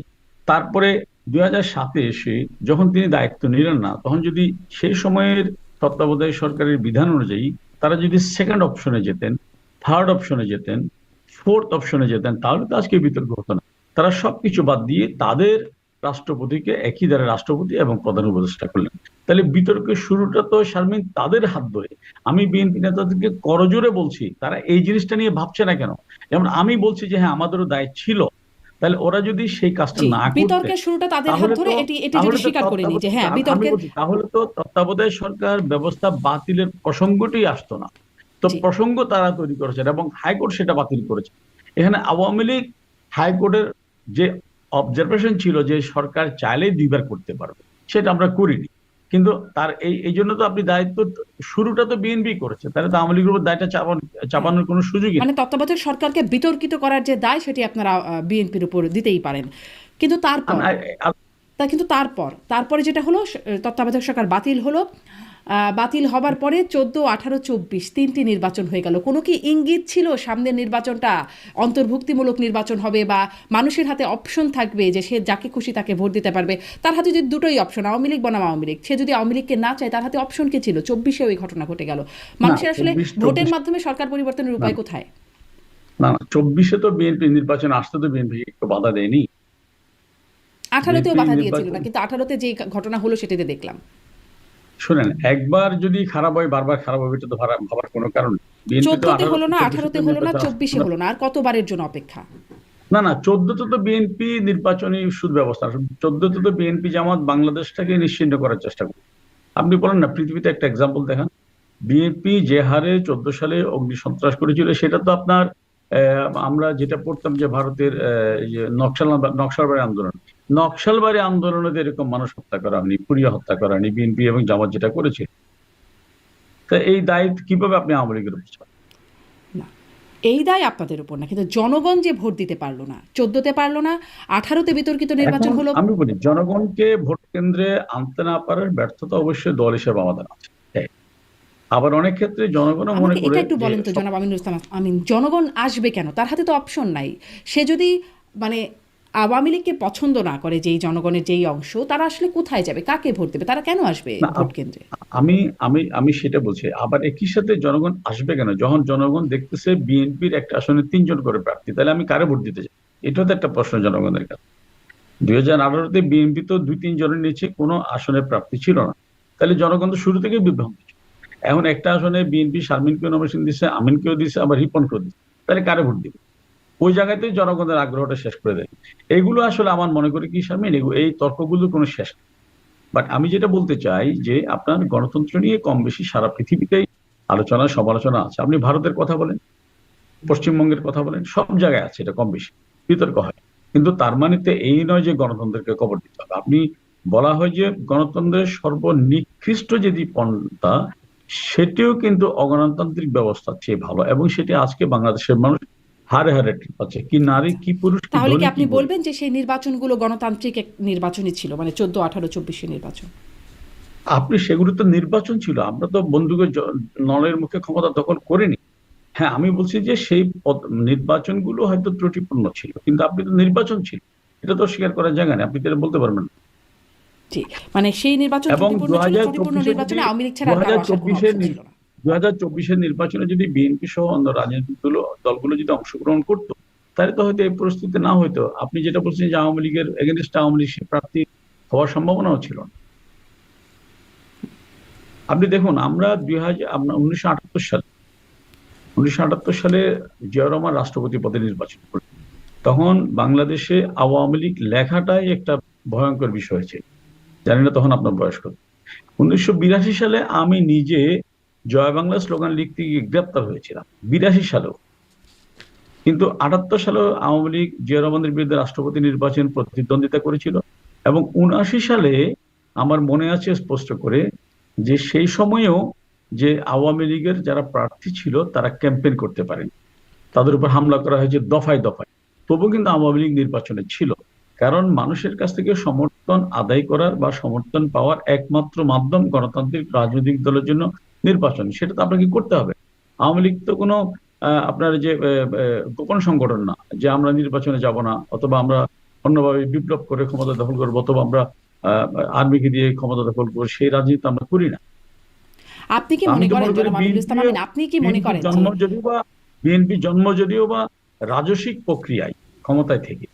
তারপরে 2007-এ এসে যখন তিনি দায়িত্ব নিলেন না, তখন যদি সেই সময়ের তত্ত্বাবধায়ক সরকারের বিধান অনুযায়ী তারা যদি সেকেন্ড অপশনে যেতেন, থার্ড অপশনে যেতেন, ফোর্থ অপশনে যেতেন, তাহলে তো আজকে বিতর্ক হতো না। তারা সবকিছু বাদ দিয়ে তাদের রাষ্ট্রপতিকে একই দ্বারা রাষ্ট্রপতি এবং প্রধান উপদেষ্টা করলেন। তাহলে বিতর্কের শুরুটা তো শারমিন তাদের হাত ধরে। আমি বিএনপি নেতাদেরকে করজোরে বলছি, তারা এই জিনিসটা নিয়ে ভাবছে না কেন? যেমন আমি বলছি যে হ্যাঁ, আমাদেরও দায় ছিল, তাহলে ওরা যদি সেই কাজটা না করতে, বিতর্কের শুরুটা তাদের হাত ধরে, এটি যদি স্বীকার করে নি যে হ্যাঁ বিতর্কের, তাহলে তো তত্ত্বাবধায়ক সরকার ব্যবস্থা বাতিলের প্রসঙ্গটি আসতো না। তো প্রসঙ্গ তারা তৈরি করেছেন এবং হাইকোর্ট সেটা বাতিল করেছে। এখানে আওয়ামী লীগ হাইকোর্টের যে অবজারভেশন ছিল যে সরকার চাইলেই 2বার করতে পারবে, সেটা আমরা করিনি। কিন্তু তার এই জন্য তো আপনি দায়িত্ব শুরুটা তো বিএনপি করেছে, তাহলে তো আওয়ামী লীগের উপর দায়টা চাপানোর কোনো সুযোগই নেই। মানে তত্ত্বাবধায়ক সরকারকে বিতর্কিত করার যে দায়, সেটি আপনারা বিএনপির উপর দিতেই পারেন। কিন্তু তারপরে যেটা হলো, তত্ত্বাবধায়ক সরকার বাতিল হলো, বাতিল হবার পরে 14, 18, 24 3টি নির্বাচন হয়ে গেল। কোনো কি ইঙ্গিত ছিল সামনের নির্বাচনটা অন্তর্ভুক্তিমূলক নির্বাচন হবে বা মানুষের হাতে অপশন থাকবে যে সে যাকে খুশি তাকে ভোট দিতে পারবে? তার হাতে যদি দুটোই অপশন, আওয়ামী লীগ বনাম আওয়ামী লীগ, সে যদি আওয়ামী লীগকে না চায়, তার হাতে অপশন কি ছিল? 24-এ ওই ঘটনা ঘটে গেল। মানুষের আসলে ভোটের মাধ্যমে সরকার পরিবর্তনের উপায় কোথায়? না, 24-এ তো বিএনপি নির্বাচন আসতে তো বিএনপি একটু বাধা দেয়নি। 18-তেও বাধা দিয়েছিল না, কিন্তু 18-তে যে ঘটনা হলো সেটাতে দেখলাম। শুনেন, একবার যদি খারাপ হয় বারবার খারাপ হবে, এটা তো ভাবার কোনো কারণ নেই। 14-তে হলো না, 18-তে হলো না, 24-এ হলো না, আর কতবারের জন্য অপেক্ষা? না, 14-তে তো বিএনপি নির্বাচনী সুব্যবস্থা, 14-তে তো বিএনপি জামাত বাংলাদেশটাকে নিশ্চিহ্ন করার চেষ্টা করে। আপনি বলেন না, পৃথিবীতে একটা এক্সাম্পল দেখান, বিএনপি যে হারে 14 সালে অগ্নিসন্ত্রাস করেছিল, সেটা তো আপনার আমরা যেটা পড়তাম যে ভারতের নকশালবাড়ি আন্দোলনে এরকম মানুষ হত্যা করা হয়নি, পুড়িয়ে হত্যা করা হয়নি, বিএনপি এবং জামাত যেটা করেছে। তা এই দায়িত্ব কিভাবে আপনি আওয়ামী লীগের উপর? এই দায় আপনাদের উপর না, কিন্তু জনগণ যে ভোট দিতে পারলো না, 14-তে পারলো না, 18-তে বিতর্কিত নির্বাচন হলো। আমি বলি, জনগণকে ভোট কেন্দ্রে আনতে না পারার ব্যর্থতা অবশ্যই দল হিসেবে আমাদের আছে। আবার অনেক ক্ষেত্রে জনগণও মনে করে, এটা একটু বলেন তো জনাব আমিনুল ইসলাম আমিন, জনগণ আসবে কেন? তার হাতে তো অপশন নাই। সে যদি মানে আওয়ামী লীগকে পছন্দ না করে, যেই জনগণের যেই অংশ, তারা আসলে কোথায় যাবে, কাকে ভোট দেবে, তারা কেন আসবে ভোট কেন্দ্রে? আমি সেটা বলছি। আবার একই সাথে জনগণ আসবে কেন, যখন জনগণ দেখতেছে বিএনপির একটা আসনে 3 জন করে প্রার্থী, তাহলে আমি কারে ভোট দিতে চাই? এটাও তো একটা প্রশ্ন জনগণের কাছে। 2018-তে বিএনপি তো 2-3 জনের নিচে কোনো আসনের প্রার্থী ছিল না, তাহলে জনগণ তো শুরু থেকে বিভ্রান্ত ছিল। এখন একটা আসনে বিএনপি শারমিনকেও নমিনেশন দিচ্ছে, আমিনকেও দিচ্ছে, আবার রিপনকেও দিচ্ছে, তাহলে কারে ভোট দিবে? ওই জায়গাতে জনগণের আগ্রহটা শেষ করে দেয়। এগুলো আসলে আমার মনে করি কি শারমিন, এই তর্কগুলোর কোনো শেষ নেই। বাট আমি যেটা বলতে চাই যে আপনার গণতন্ত্র নিয়ে কম বেশি সারা পৃথিবীতেই আলোচনা সমালোচনা আছে। আপনি ভারতের কথা বলেন, পশ্চিমবঙ্গের কথা বলেন, সব জায়গায় আছে এটা কম বেশি বিতর্ক হয়। কিন্তু তার মানে তো এই নয় যে গণতন্ত্রকে কবর দিতে হবে। আপনি বলা হয় যে গণতন্ত্রের সর্বনিকৃষ্ট যদি পন্থা, সেটিও কিন্তু অগণতান্ত্রিক ব্যবস্থার চেয়ে ভালো, এবং সেটি আজকে বাংলাদেশের মানুষ হারে হারে ঠিক আছে, কি নারী কি পুরুষ। তাহলে কি আপনি বলবেন যে সেই নির্বাচনগুলো গণতান্ত্রিক এক নির্বাচনই ছিল, মানে 14, 18, 24 নির্বাচন? আপনি সেগুলো তো নির্বাচন ছিল, আমরা তো বন্দুকের নলের মুখে ক্ষমতা দখল করিনি। হ্যাঁ, আমি বলছি যে সেই নির্বাচনগুলো হয়তো ত্রুটিপূর্ণ ছিল, কিন্তু আপনি তো নির্বাচন ছিল। এটা তো স্বীকার করার জায়গা নেই, আপনি তো এটা বলতে পারবেন না। ঠিক, মানে সেই নির্বাচন এবং ত্রুটিপূর্ণ ছিল, ত্রুটিপূর্ণ নির্বাচনে আওয়ামী লীগ ছাড়া আর কারো আসার কোনো অপশন ছিল না। 2024 নির্বাচনে যদি বিএনপি সহ অন্য রাজনৈতিক দলগুলো যদি অংশগ্রহণ করতো, তাহলে তো হয়তো এই পরিস্থিতি না হইতো। আপনি যেটা বলছেন যে আওয়ামী লীগের এগেনস্ট আওয়ামী লীগ প্রার্থী হওয়ার সম্ভাবনাও ছিল না। আপনি দেখুন, আমরা 1978 সালে জিয়াউর রহমান রাষ্ট্রপতি পদে নির্বাচন করি। তখন বাংলাদেশে আওয়ামী লীগ লেখাটাই একটা ভয়ঙ্কর বিষয় হয়েছে। জানি না তখন আপনার বয়স কত। 1982 সালে আমি নিজে জয় বাংলা স্লোগান লিখতে গিয়ে গ্রেপ্তার হয়েছিলাম, 82 সালেও। কিন্তু 78 সালেও আওয়ামী লীগ জিয়া রহমানের বিরুদ্ধে রাষ্ট্রপতি নির্বাচন প্রতিদ্বন্দ্বিতা করেছিল। এবং 79 সালে আমার মনে আছে স্পষ্ট করে যে সেই সময়েও যে আওয়ামী লীগের যারা প্রার্থী ছিল তারা ক্যাম্পেইন করতে পারেনি, তাদের উপর হামলা করা হয়েছে দফায় দফায়। তবু কিন্তু আওয়ামী লীগ নির্বাচনে ছিল, কারণ মানুষের কাছ থেকে সমর্থন আদায় করার বা সমর্থন পাওয়ার একমাত্র মাধ্যম গণতান্ত্রিক রাজনৈতিক দলের জন্য নির্বাচন। সেটা তো আপনাকে করতে হবে। আওয়ামী লীগ তো কোনো আপনার যে গোপন সংগঠন না যে আমরা নির্বাচনে যাব না, অথবা আমরা অন্যভাবে বিপ্লব করে ক্ষমতা দখল করবো, অথবা আমরা আর্মিকে দিয়ে ক্ষমতা দখল করবো, সেই রাজনীতি আমরা করি না। আপনি কি মনে করেন জনাব আমিনুল ইসলাম আমিন, আপনি কি মনে করেন বিএনপি জন্ম যদিও বা রাজসিক প্রক্রিয়ায় ক্ষমতায় থেকে,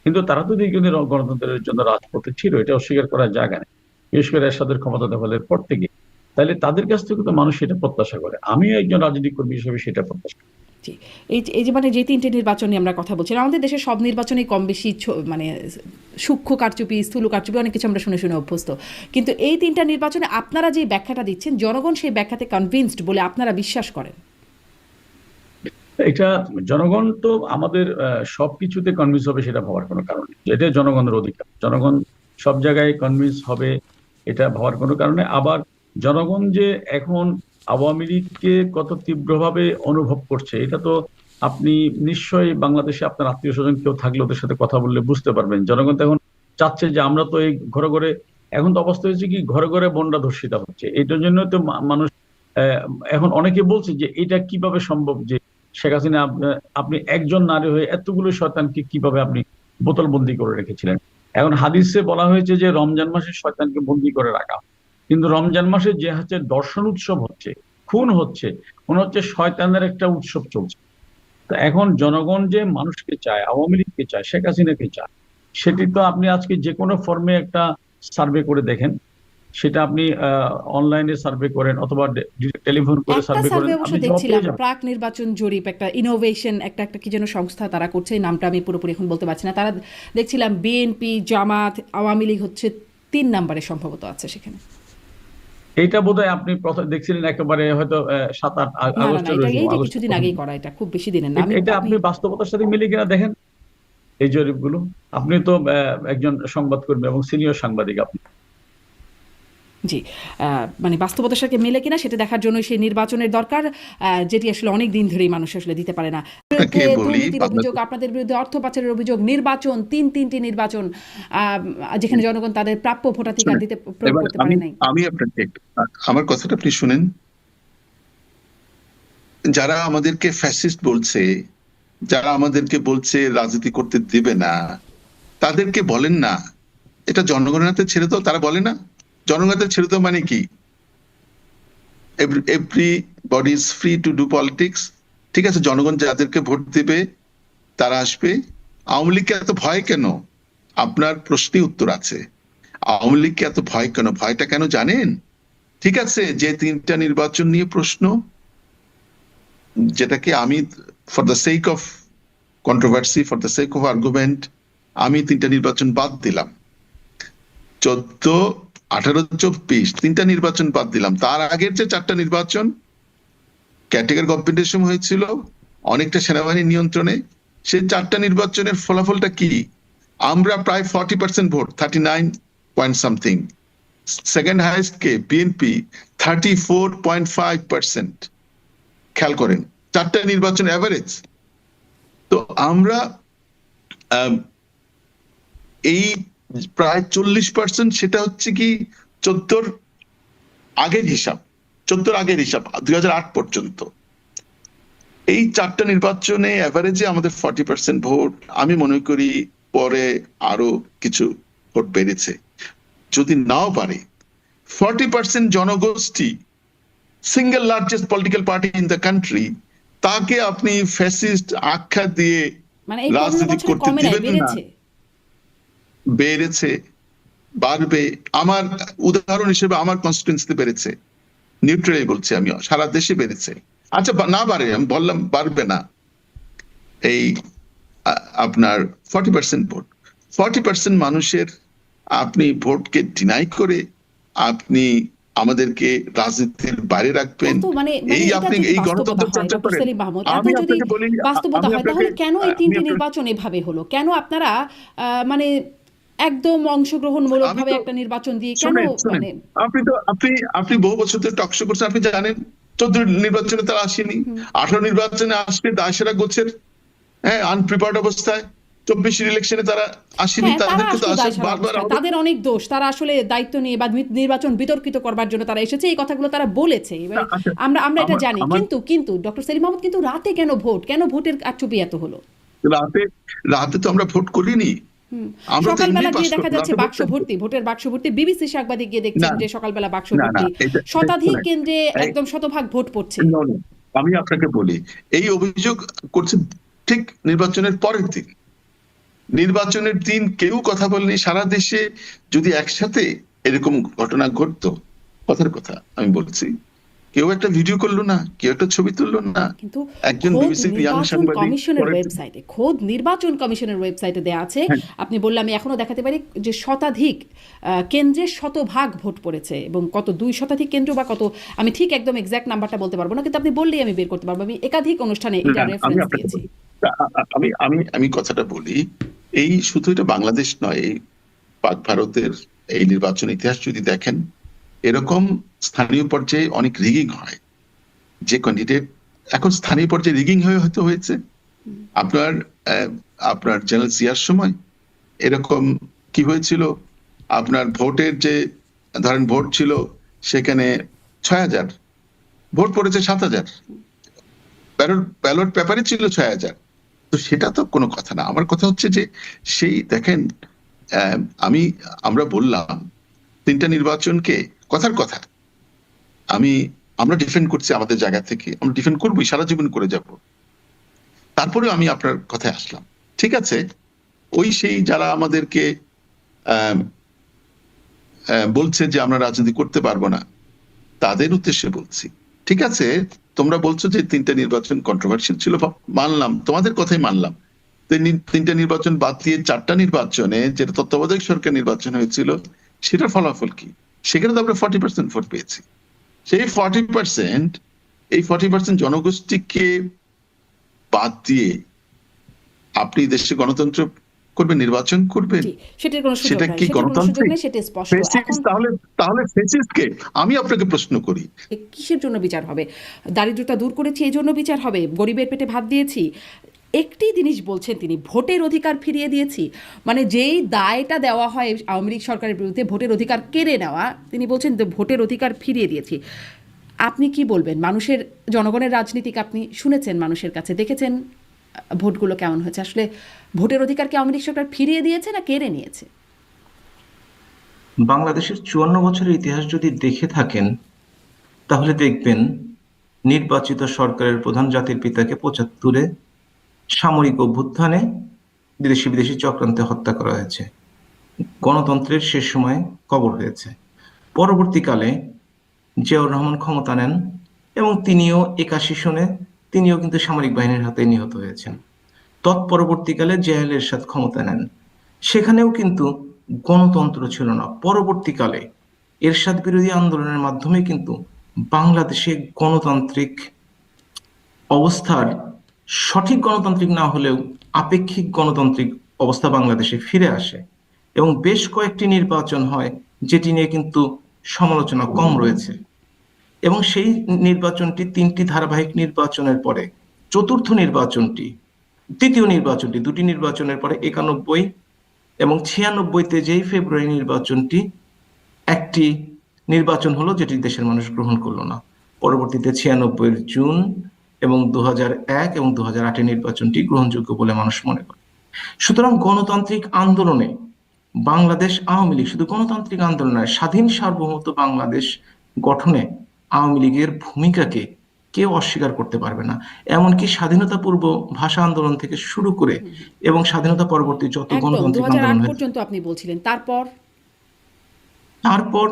কিন্তু তারা তো কিন্তু গণতন্ত্রের জন্য রাজপথে ছিল, এটা অস্বীকার করার জায়গা নেই। বিশেষ করে এরশাদের ক্ষমতা দখলের পর থেকে, তাহলে তাদের কাছ থেকে তো মানুষ সেটা প্রত্যাশা করে। আমিও একজন রাজনৈতিক কর্মী হিসেবে সেটা প্রত্যাশা করি। এই যে মানে যে তিনটে নির্বাচন নিয়ে আমরা কথা বলছি, আমাদের দেশের সব নির্বাচনেই কম বেশি মানে সূক্ষ্ম কারচুপি, স্থূল কারচুপি, অনেক কিছু আমরা শুনে শুনে অভ্যস্ত। কিন্তু এই তিনটা নির্বাচনে আপনারা যে ব্যাখ্যাটা দিচ্ছেন, জনগণ সেই ব্যাখ্যাতে কনভিন্সড বলে আপনারা বিশ্বাস করেন? এটা জনগণ তো আমাদের সবকিছুতে কনভিন্স হবে সেটা ভাবার কোনো কারণ নেই। এটা জনগণের অধিকার, জনগণ সব জায়গায় কনভিন্স হবে এটা ভাবার কোনো কারণে। আবার জনগণ যে এখন আওয়ামী লীগকে কত তীব্রভাবে অনুভব করছে, এটা তো আপনি নিশ্চয়ই বাংলাদেশে আপনার আত্মীয় স্বজন কেউ থাকলে ওদের সাথে কথা বললে বুঝতে পারবেন। জনগণ তো এখন চাচ্ছে যে আমরা তো এই ঘরে ঘরে, এখন তো অবস্থা হয়েছে কি ঘরে ঘরে বন্ডা ধর্ষিতা হচ্ছে। এটার জন্য তো মানুষ এখন অনেকে বলছে যে এটা কিভাবে সম্ভব যে শেখ হাসিনা আপনি একজন নারী হয়ে এতগুলো শয়তানকে কিভাবে আপনি বোতল বন্দি করে রেখেছিলেন। এখন হাদিসে বলা হয়েছে যে রমজান মাসে শয়তানকে বন্দি করে রাখা, কিন্তু রমজান মাসে যে হচ্ছে দর্শন উৎসব হচ্ছে, খুন হচ্ছে, মনে হচ্ছে শয়তানের একটা উৎসব চলছে। তো এখন জনগণ যে মানুষকে চায়, আওয়ামী লীগকে চায়, শেখ হাসিনাকে চায়, সেটি তো আপনি আজকে যে কোনো ফর্মে একটা সার্ভে করে দেখেন, সেটা আপনি অনলাইনে সার্ভে করেন অথবা টেলিফোন করে সার্ভে করেন। অবশ্য দেখছিলাম প্রাক নির্বাচন জরিপ, একটা ইনোভেশন একটা কি যেন সংস্থা তারা করছে, নামটা আমি পুরোপুরি এখন বলতে পারছি না। তারা দেখছিলাম বিএনপি, জামাত, আওয়ামী লীগ হচ্ছে 3 নম্বরে সম্ভবত আছে সেখানে। এইটা বোধহয় আপনি দেখছিলেন একেবারে হয়তো 7-8 আগস্টের কিছুদিন আগেই করা, এটা খুব বেশি দিনের না। এটা আপনি বাস্তবতার সাথে মিলে কিনা দেখেন এই জরিপগুলো। আপনি তো একজন সংবাদকর্মী এবং সিনিয়র সাংবাদিক, আপনি জি মানে বাস্তবতার সাথে মেলে কিনা সেটা দেখার জন্য সেই নির্বাচনের দরকার, যেটি আসলে অনেক দিন ধরেই মানুষ আসলে দিতে পারে না। দুর্নীতির অভিযোগ, আপনাদের বিরুদ্ধে অর্থ পাচারের অভিযোগ, নির্বাচন, তিনটি নির্বাচন যেখানে জনগণ তাদের প্রাপ্য ভোটাধিকার দিতে প্রয়োগ করতে পারে নাই। আমি আপনাকে আমার কথাটা আপনি শুনেন। যারা আমাদেরকে ফ্যাসিস্ট বলছে, যারা আমাদেরকে বলছে রাজনীতি করতে দেবে না, তাদেরকে বলেন না এটা জনগণের হাতে ছেড়ে দাও। তারা বলে না জনগণের হাতে ছেড়ে দাও মানে কি? Everybody is free to do politics. ঠিক আছে, জনগণ যাদেরকে ভোট দেবে তারা আসবে। আওয়ামী লীগকে এত ভয় কেন? আপনার প্রশ্নের উত্তর আছে। আওয়ামী লীগকে এত ভয় কেন? ভয়টা কেন জানেন? ঠিক আছে, যে 3টা নির্বাচন নিয়ে প্রশ্ন, যেটাকে আমি for the sake of controversy, for the sake of argument, আমি 3টা নির্বাচন বাদ দিলাম। 14, 18, 24 3টা নির্বাচন বাদ দিলাম। তার আগের যে 4টা নির্বাচন ক্যাটেগরি গভর্নমেন্টের সময় হয়েছিল, অনেকটা সেনাবাহিনীর নিয়ন্ত্রণে, সেই 4টা নির্বাচনের ফলাফলটা কি? আমরা প্রায় 40% ভোট, 39 পয়েন্ট সামথিং। সেকেন্ড হাইয়েস্ট কে? বিএনপি, 34.5%। খেয়াল করেন 4টা নির্বাচন অ্যাভারেজ। তো আমরা এই প্রায় 40%, সেটা হচ্ছে কি 14 আগের হিসাব, 2008 পর্যন্ত। এই 4টা নির্বাচনে অ্যাভারেজে আমাদের 40% ভোট। আমি মনে করি পরে আরো কিছু ভোট বেড়েছে। যদি নাও পারে 40% জনগোষ্ঠী, single largest political party in the country, তাকে আপনি ফ্যাসিস্ট আখ্যা দিয়ে মানে এই 15 রাজনীতি বছরে করতে কমে নাই, দিবেন না। বেড়েছে। বেড়েছে, বাড়বে। আমার উদাহরণ হিসেবে আমার কনস্টিটুয়েন্সিতে বেড়েছে, নিউট্রালি বলছি আমি, সারা দেশে বেড়েছে। আচ্ছা না বাড়ে, আমি বললাম বাড়বে না, এই আপনার 40% ভোট, 40% মানুষের আপনি ভোটকে ডিনাই করে আপনি আমাদেরকে রাজনীতির বাইরে রাখবেন। তো মানে এই এটা আপনি যদি এই বাস্তবতা গণতন্ত্র হয়, চর্চা ডক্টর করেন। সেলিম মাহমুদ, আমি এখন যদি আপনাকে বলি, বাস্তবতা আমি হয়, আপনাকে তাহলে কেন এই আমি 3টি আপনাকে- নির্বাচন এভাবে হলো? কেন আপনারা মানে একদম অংশগ্রহণমূলক ভাবে একটা নির্বাচন দিয়ে কেন শুনেন, মানে আপনি বহু বছর ধরে টকশো করছেন, আপনি জানেন 14 নির্বাচনে তারা আসেনি, 18 নির্বাচনে আসবে দায়সেরা গোছের, হ্যাঁ, আনপ্রিপার্ড অবস্থায়। 24 ইলেকশনে তারা আসেনি, হ্যাঁ, তারা তাদেরকে তো আসলে আসে দায়সারা বারবার অবস্থায়। তাদের অনেক দোষ, তারা আসলে দায়িত্ব নিয়ে বা নির্বাচন বিতর্কিত করবার জন্য তারা এসেছে, এই কথাগুলো তারা বলেছে। এবার আচ্ছা, আমরা এটা জানি, আমার কিন্তু ডক্টর সেলিম মাহমুদ, কিন্তু রাতে কেন ভোট, কেন ভোটের কারচুপি এত হলো? রাতে তো আমরা ভোট করিনি, আমরা তো সকালবেলা এমনি গিয়ে পাস দেখা যাচ্ছে করলাম। বাক্স ভর্তি, ভোটের বাক্স ভর্তি। বিবিসি সাংবাদিক গিয়ে দেখছেন না, যে সকালবেলা বাক্স না, ভর্তি, এটা শতাধিক শুনেন, কেন্দ্রে এই- একদম শতভাগ ভোট পড়ছে। No, no, আমি আপনাকে বলি, এই অভিযোগ করছে ঠিক নির্বাচনের পরের দিন। নির্বাচনের দিন কেউ কথা বলেনি। সারা দেশে যদি একসাথে এরকম ঘটনা ঘটতো, কথার কথা আমি বলছি, কেউ একটা ভিডিও করলো না, কেউ একটা ছবি তুললো না, কিন্তু একজন খোদ বিবিসির ইয়াং নির্বাচন সাংবাদিক কমিশনের পরের দিন- ওয়েবসাইটে, খোদ নির্বাচন কমিশনের ওয়েবসাইটে দেয়া আছে, হ্যাঁ। আপনি বললে আমি এখনো দেখাতে পারি, যে শতাধিক কেন্দ্রে শতভাগ ভোট পড়েছে, এবং কত 2 শতাধিক কেন্দ্র বা কত, আমি ঠিক একদম এক্সাক্ট নাম্বারটা বলতে পারবো না, কিন্তু আপনি বললেই আমি বের করতে পারবো। আমি একাধিক অনুষ্ঠানে এটা না, আমি রেফারেন্স আপনাকে দিয়েছি। বলি, আমি কথাটা বলি, এই শুধু এটা বাংলাদেশ নয়, এই পাক ভারতের এই নির্বাচন ইতিহাস যদি দেখেন, এরকম স্থানীয় পর্যায়ে অনেক রিগিং হয়। যে ক্যান্ডিডেট এখন স্থানীয় পর্যায়ে রিগিং হয়তো হয়েছে, আপনার জেনারেল জিয়ার সময় এরকম কি হয়েছিল, আপনার ভোটের যে ধরেন ভোট ছিল সেখানে 6000, ভোট পড়েছে 7000, ব্যালট পেপারে ছিল 6000। তো সেটা তো কোনো কথা না। আমার কথা হচ্ছে যে সেই দেখেন, আমরা বললাম 3টা নির্বাচনকে, কথার কথা আমরা ডিফেন্ড করছি আমাদের জায়গা থেকে, আমরা ডিফেন্ড করবোই, সারা জীবন করে যাব। তারপরেও আমি আপনার কথায় আসলাম, ঠিক আছে, সেই যারা আমাদেরকে বলছে যে আমরা রাজনীতি করতে পারবো না, তাদের উদ্দেশ্যে বলছি, ঠিক আছে, তোমরা বলছো যে 3টা নির্বাচন কন্ট্রোভার্সিয়াল ছিল, মানলাম, তোমাদের কথাই মানলাম। 3টা নির্বাচন বাদ দিয়ে 4টা নির্বাচনে, যেটা তত্ত্বাবধায়ক সরকার নির্বাচন হয়েছিল, সেটার ফলাফল কি? সেখানে তো আমরা 40% ভোট পেয়েছি। সেই 40% জনগোষ্ঠীকে বাদ দিয়ে আপনি দেশে গণতন্ত্র করবেন, নির্বাচন করবেন, সেটার কোনো সুযোগ সেটা নাই, কি সেটার কোনো সুযোগ গণতান্ত্রিক? নেই, সেটা স্পষ্ট। এখন তাহলে ফেসিস্টকে আমি আপনাকে প্রশ্ন করি, কিসের জন্য বিচার হবে? দারিদ্রতা দূর করেছি এই জন্য বিচার হবে? গরিবের পেটে ভাত দিয়েছি? একটি জিনিস বলছেন তিনি, ভোটের অধিকার ফিরিয়ে দিয়েছি, মানে যেই দায়টা দেওয়া হয় আওয়ামী লীগ সরকারের বিরুদ্ধে, ভোটের অধিকার কেড়ে নেওয়া, তিনি বলছেন ভোটের অধিকার ফিরিয়ে দিয়েছি। আপনি কি বলবেন? মানুষের, জনগণের রাজনীতিকে আপনি শুনেছেন, মানুষের কাছে দেখেছেন ভোটগুলো কেমন হয়েছে। আসলে ভোটের অধিকার কি আওয়ামী লীগ সরকার ফিরিয়ে দিয়েছে না কেড়ে নিয়েছে? বাংলাদেশের 54 বছরের ইতিহাস যদি দেখে থাকেন, তাহলে দেখবেন নির্বাচিত সরকারের প্রধান জাতির পিতাকে 75-এ সামরিক অভ্যুত্থানে বিদেশি চক্রান্তে হত্যা করা হয়েছে। গণতন্ত্রের শেষ সময়ে কবর হয়েছে। পরবর্তীকালে জিয়াউর রহমান ক্ষমতা নেন এবং তিনিও 81 সনে তিনিও কিন্তু সামরিক বাহিনীর হাতে নিহত হয়েছেন। তৎপরবর্তীকালে জিয়াউল এরশাদ ক্ষমতা নেন, সেখানেও কিন্তু গণতন্ত্র ছিল না। পরবর্তীকালে এরশাদ বিরোধী আন্দোলনের মাধ্যমে কিন্তু বাংলাদেশে গণতান্ত্রিক অবস্থার, সঠিক গণতান্ত্রিক না হলেও আপেক্ষিক গণতান্ত্রিক অবস্থা বাংলাদেশে ফিরে আসে এবং বেশ কয়েকটি নির্বাচন হয় যেটি নিয়ে কিন্তু সমালোচনা কম রয়েছে। এবং সেই নির্বাচনটি 3টি ধারাবাহিক নির্বাচনের পরে তৃতীয় নির্বাচনটি 2টি নির্বাচনের পরে 91 এবং 96-তে যেই ফেব্রুয়ারি নির্বাচনটি একটি নির্বাচন হলো যেটি দেশের মানুষ গ্রহণ করলো না। পরবর্তীতে 96-এর জুন এবং 2001 এবং 2008-এর নির্বাচনটি গ্রহণযোগ্য বলে মানুষ মনে করে। সুতরাং গণতান্ত্রিক আন্দোলনে বাংলাদেশ আওয়ামী লীগ শুধু গণতান্ত্রিক আন্দোলন নয়, স্বাধীন সার্বভৌমত্ব বাংলাদেশ গঠনে আওয়ামী লীগের ভূমিকাকে কেউ অস্বীকার করতে পারবে না। এমনকি স্বাধীনতা পূর্ব ভাষা আন্দোলন থেকে শুরু করে এবং স্বাধীনতা পরবর্তী যত গণতান্ত্রিক আন্দোলন পর্যন্ত আপনি বলছিলেন, তারপর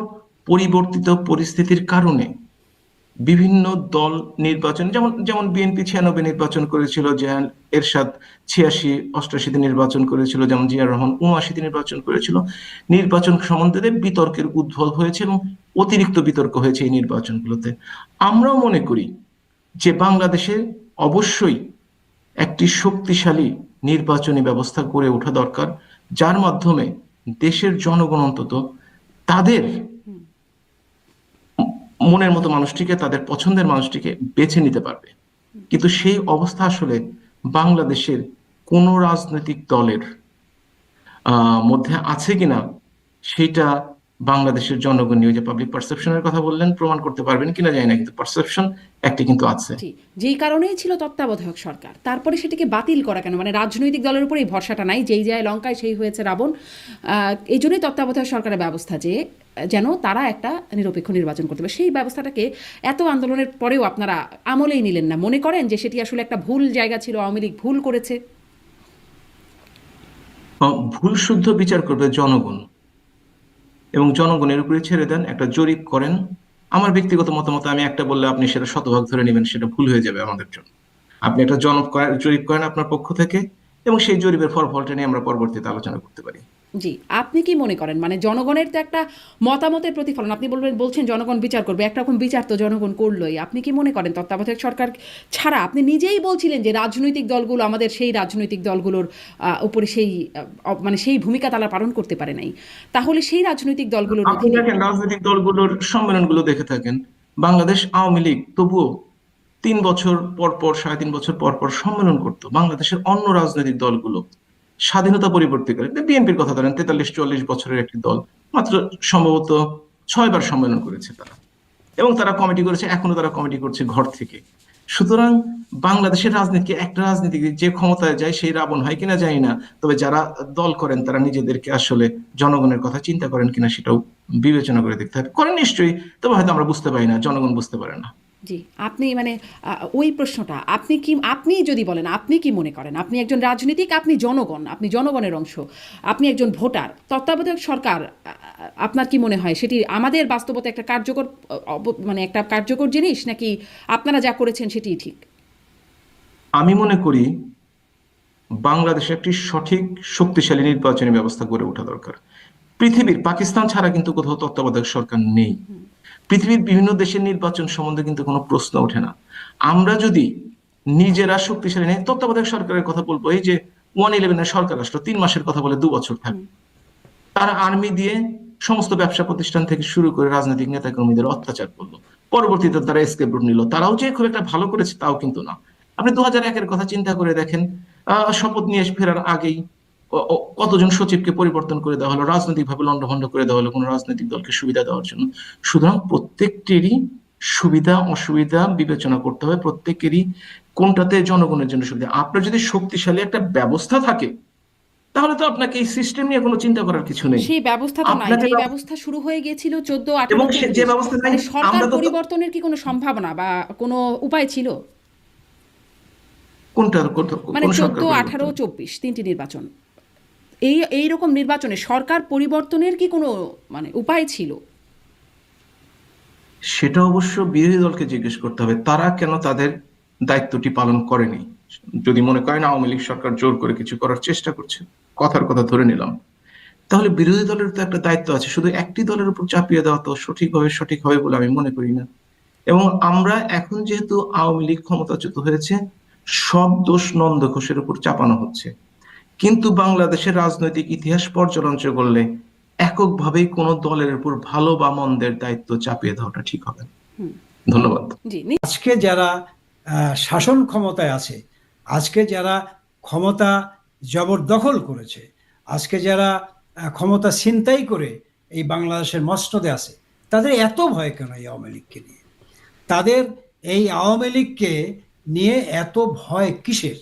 পরিবর্তিত পরিস্থিতির কারণে বিভিন্ন দল নির্বাচন, যেমন বিএনপি 96 নির্বাচন করেছিল, জিয়া এরশাদ 86-88 নির্বাচন করেছিল, যেমন জিয়াউর রহমান 79 নির্বাচন করেছিল। নির্বাচন সম্বন্ধে বিতর্কের উদ্ভব হয়েছে এবং অতিরিক্ত বিতর্ক হয়েছে এই নির্বাচনগুলোতে। আমরাও মনে করি যে বাংলাদেশে অবশ্যই একটি শক্তিশালী নির্বাচনী ব্যবস্থা গড়ে ওঠা দরকার, যার মাধ্যমে দেশের জনগণ অন্তত তাদের মনের মতো মানুষটিকে, তাদের পছন্দের মানুষটিকে বেছে নিতে পারবে। কিন্তু সেই অবস্থা আসলে বাংলাদেশের কোন রাজনৈতিক দলের মধ্যে আছে কিনা সেটা বাংলাদেশের জনগণ নিয়ে, যে পাবলিক পারসেপশনের কথা বললেন, প্রমাণ করতে পারবেন কিনা জানি না, কিন্তু পারসেপশন একটি কিন্তু আছে। যেই কারণেই ছিল তত্ত্বাবধায়ক সরকার, তারপরে সেটাকে বাতিল করা কেন? মানে রাজনৈতিক দলের উপর এই ভরসাটা নাই, যেই যায় লঙ্কায় সেই হয়েছে রাবণ। এই জন্যই তত্ত্বাবধায়ক সরকারের ব্যবস্থা, যে যেন তারা একটা নিরপেক্ষ নির্বাচন করতে পারে। সেই ব্যবস্থাটাকে এত আন্দোলনের পরেও আপনারা আমলেই নিলেন না। মনে করেন যে সেটি আসলে একটা ভুল জায়গা ছিল, আওয়ামী লীগ ভুল করেছে? ভুল শুদ্ধ বিচার করবে জনগণ, এবং জনগণের উপরে ছেড়ে দেন, একটা জরিপ করেন। আমার ব্যক্তিগত মতামত, আমি একটা বললে আপনি সেটা শতভাগ ধরে নেবেন, সেটা ভুল হয়ে যাবে আমাদের জন্য। আপনি একটা জরিপ করেন আপনার পক্ষ থেকে, এবং সেই জরিপের ফলাফলটা নিয়ে আমরা পরবর্তীতে আলোচনা করতে পারি। জি, আপনি কি মনে করেন, মানে জনগণের তো একটা মতামতের প্রতিফলন, আপনি বলছেন জনগণ বিচার করবে, একরকম বিচার তো জনগণ করলোই। আপনি কি মনে করেন তত্ত্বাবধায়ক সরকার ছাড়া, আপনি নিজেই বলছিলেন যে রাজনৈতিক দলগুলো, আমাদের সেই রাজনৈতিক দলগুলোর উপরে সেই ভূমিকা তারা পালন করতে পারে নাই, তাহলে সেই রাজনৈতিক দলগুলোর আপনি দেখেন, রাজনৈতিক দলগুলোর সম্মেলনগুলো দেখে থাকেন, বাংলাদেশ আওয়ামী লীগ তবুও 3 বছর পর পর, 3.5 বছর পর পর সম্মেলন করতো। বাংলাদেশের অন্য রাজনৈতিক দলগুলো স্বাধীনতা পরবর্তীকালে, বিএনপির কথা ধরেন, 43-44 বছরের একটি দল, মাত্র সম্ভবত 6 বার সম্মেলন করেছে তারা, এবং তারা কমিটি করেছে, এখনো তারা কমিটি করছে ঘর থেকে। সুতরাং বাংলাদেশের রাজনীতি, একটা রাজনীতি যে ক্ষমতায় যায় সেই রাবণ হয় কিনা জানি না, তবে যারা দল করেন তারা নিজেদেরকে আসলে জনগণের কথা চিন্তা করেন কিনা সেটাও বিবেচনা করে দেখতে হবে। করেন নিশ্চয়ই, তবে হয়তো আমরা বুঝতে পারি না, জনগণ বুঝতে পারে না। জি, আপনি মানে ওই প্রশ্নটা আপনি যদি বলেন, আপনি কি মনে করেন, আপনি একজন রাজনীতিক, আপনি জনগণ, আপনি জনগণের অংশ, আপনি একজন ভোটার, তত্ত্বাবধায়ক সরকার আপনার কি মনে হয় সেটি আমাদের বাস্তবতা একটা কার্যকর জিনিস, নাকি আপনারা যা করেছেন সেটি ঠিক? আমি মনে করি বাংলাদেশে একটি সঠিক শক্তিশালী নির্বাচনী ব্যবস্থা গড়ে ওঠা দরকার। পৃথিবীর, পাকিস্তান ছাড়া কিন্তু কোথাও তত্ত্বাবধায়ক সরকার নেই। পৃথিবীর বিভিন্ন দেশের নির্বাচন সম্বন্ধে কিন্তু কোনো প্রশ্ন ওঠে না। আমরা যদি নিজেরা শক্তিশালী নেই, তত্ত্বাবধায়ক সরকারের কথা বলবো, এই যে 111 সরকার আসলো, 3 মাসের কথা বলে 2 বছর থাকে, তারা আর্মি দিয়ে সমস্ত ব্যবসা প্রতিষ্ঠান থেকে শুরু করে রাজনৈতিক নেতা কর্মীদের অত্যাচার করলো, পরবর্তীতে তারা এসকেপ রুট নিল। তারাও যে খুব একটা ভালো করেছে তাও কিন্তু না। আপনি 2001-এর কথা চিন্তা করে দেখেন, শপথ নিয়ে ফেরার আগেই কতজন সচিবকে পরিবর্তন করে দেওয়া হলো, রাজনৈতিকভাবে লন্ডভন্ড করে দেওয়া হলো কোনো রাজনৈতিক দলকে সুবিধা দেওয়ার জন্য। সুতরাং প্রত্যেকটিরই সুবিধা অসুবিধা বিবেচনা করতে হবে, প্রত্যেকেরই কোনটাতে জনগণের জন্য সুবিধা। আপনার যদি শক্তিশালী একটা ব্যবস্থা থাকে তাহলে তো আপনাকে এই সিস্টেম নিয়ে কোনো চিন্তা করার কিছু নেই। সেই ব্যবস্থা তো নাই, যে ব্যবস্থা শুরু হয়ে গিয়েছিল 14-18, যে ব্যবস্থা নাই, সরকার পরিবর্তনের কি কোনো সম্ভাবনা বা কোনো উপায় ছিল? কোনটা? মানে 14-18-24 তিনটি নির্বাচন, এইরকম নির্বাচনে সরকার পরিবর্তনের কি কোনো উপায় ছিল? সেটা অবশ্য বিরোধী দলকে জিজ্ঞেস করতে হবে, তারা কেন তাদের দায়িত্বটি পালন করেনি। যদি মনে করেন আওয়ামী লীগ সরকার জোর করে কিছু করার চেষ্টা করছে, কথার কথা ধরে নিলাম, তাহলে বিরোধী দলের তো একটা দায়িত্ব আছে। শুধু একটি দলের উপর চাপিয়ে দেওয়া তো সঠিক হবে বলে আমি মনে করি না। এবং আমরা এখন যেহেতু আওয়ামী লীগ ক্ষমতাচ্যুত হয়েছে, সব দোষ নন্দ ঘোষের উপর চাপানো হচ্ছে। কিন্তু বাংলাদেশের রাজনৈতিক ইতিহাস পর্যালোচনা করলে এককভাবেই কোনো দলের উপর ভালো বা মন্দের দায়িত্ব চাপিয়ে দেওয়াটা ঠিক হবে। ধন্যবাদ। আজকে যারা শাসন ক্ষমতায় আছে, আজকে যারা ক্ষমতা জবরদখল করেছে, আজকে যারা ক্ষমতা ছিনতাই করে এই বাংলাদেশের মসনদে আছে, তাদের এত ভয় কেন এই আওয়ামী লীগকে নিয়ে? তাদের এই আওয়ামী লীগকে নিয়ে এত ভয় কিসের?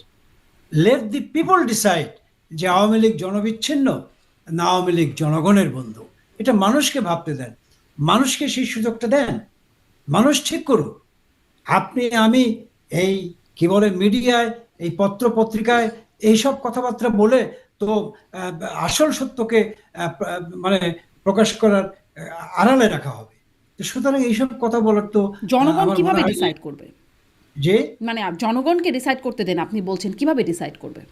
লেট দি পিপল ডিসাইড যে আওয়ামী লীগ জনবিচ্ছিন্ন না আওয়ামী লীগ জনগণের বন্ধু। এটা মানুষকে ভাবতে দেন, মানুষকে সেই সুযোগটা দেন, মানুষ ঠিক করুক। আপনি আমি এই কি বলে মিডিয়ায়, এই পত্র পত্রিকায় এইসব কথাবার্তা বলে তো আসল সত্যকে মানে প্রকাশ করার আড়ালে রাখা হবে। তো সুতরাং এইসব কথা বলার তো জনগণ কিভাবে ডিসাইড করবে? যে মানে জনগণকে ডিসাইড করতে দেন, আপনি বলছেন কিভাবে ডিসাইড করবে?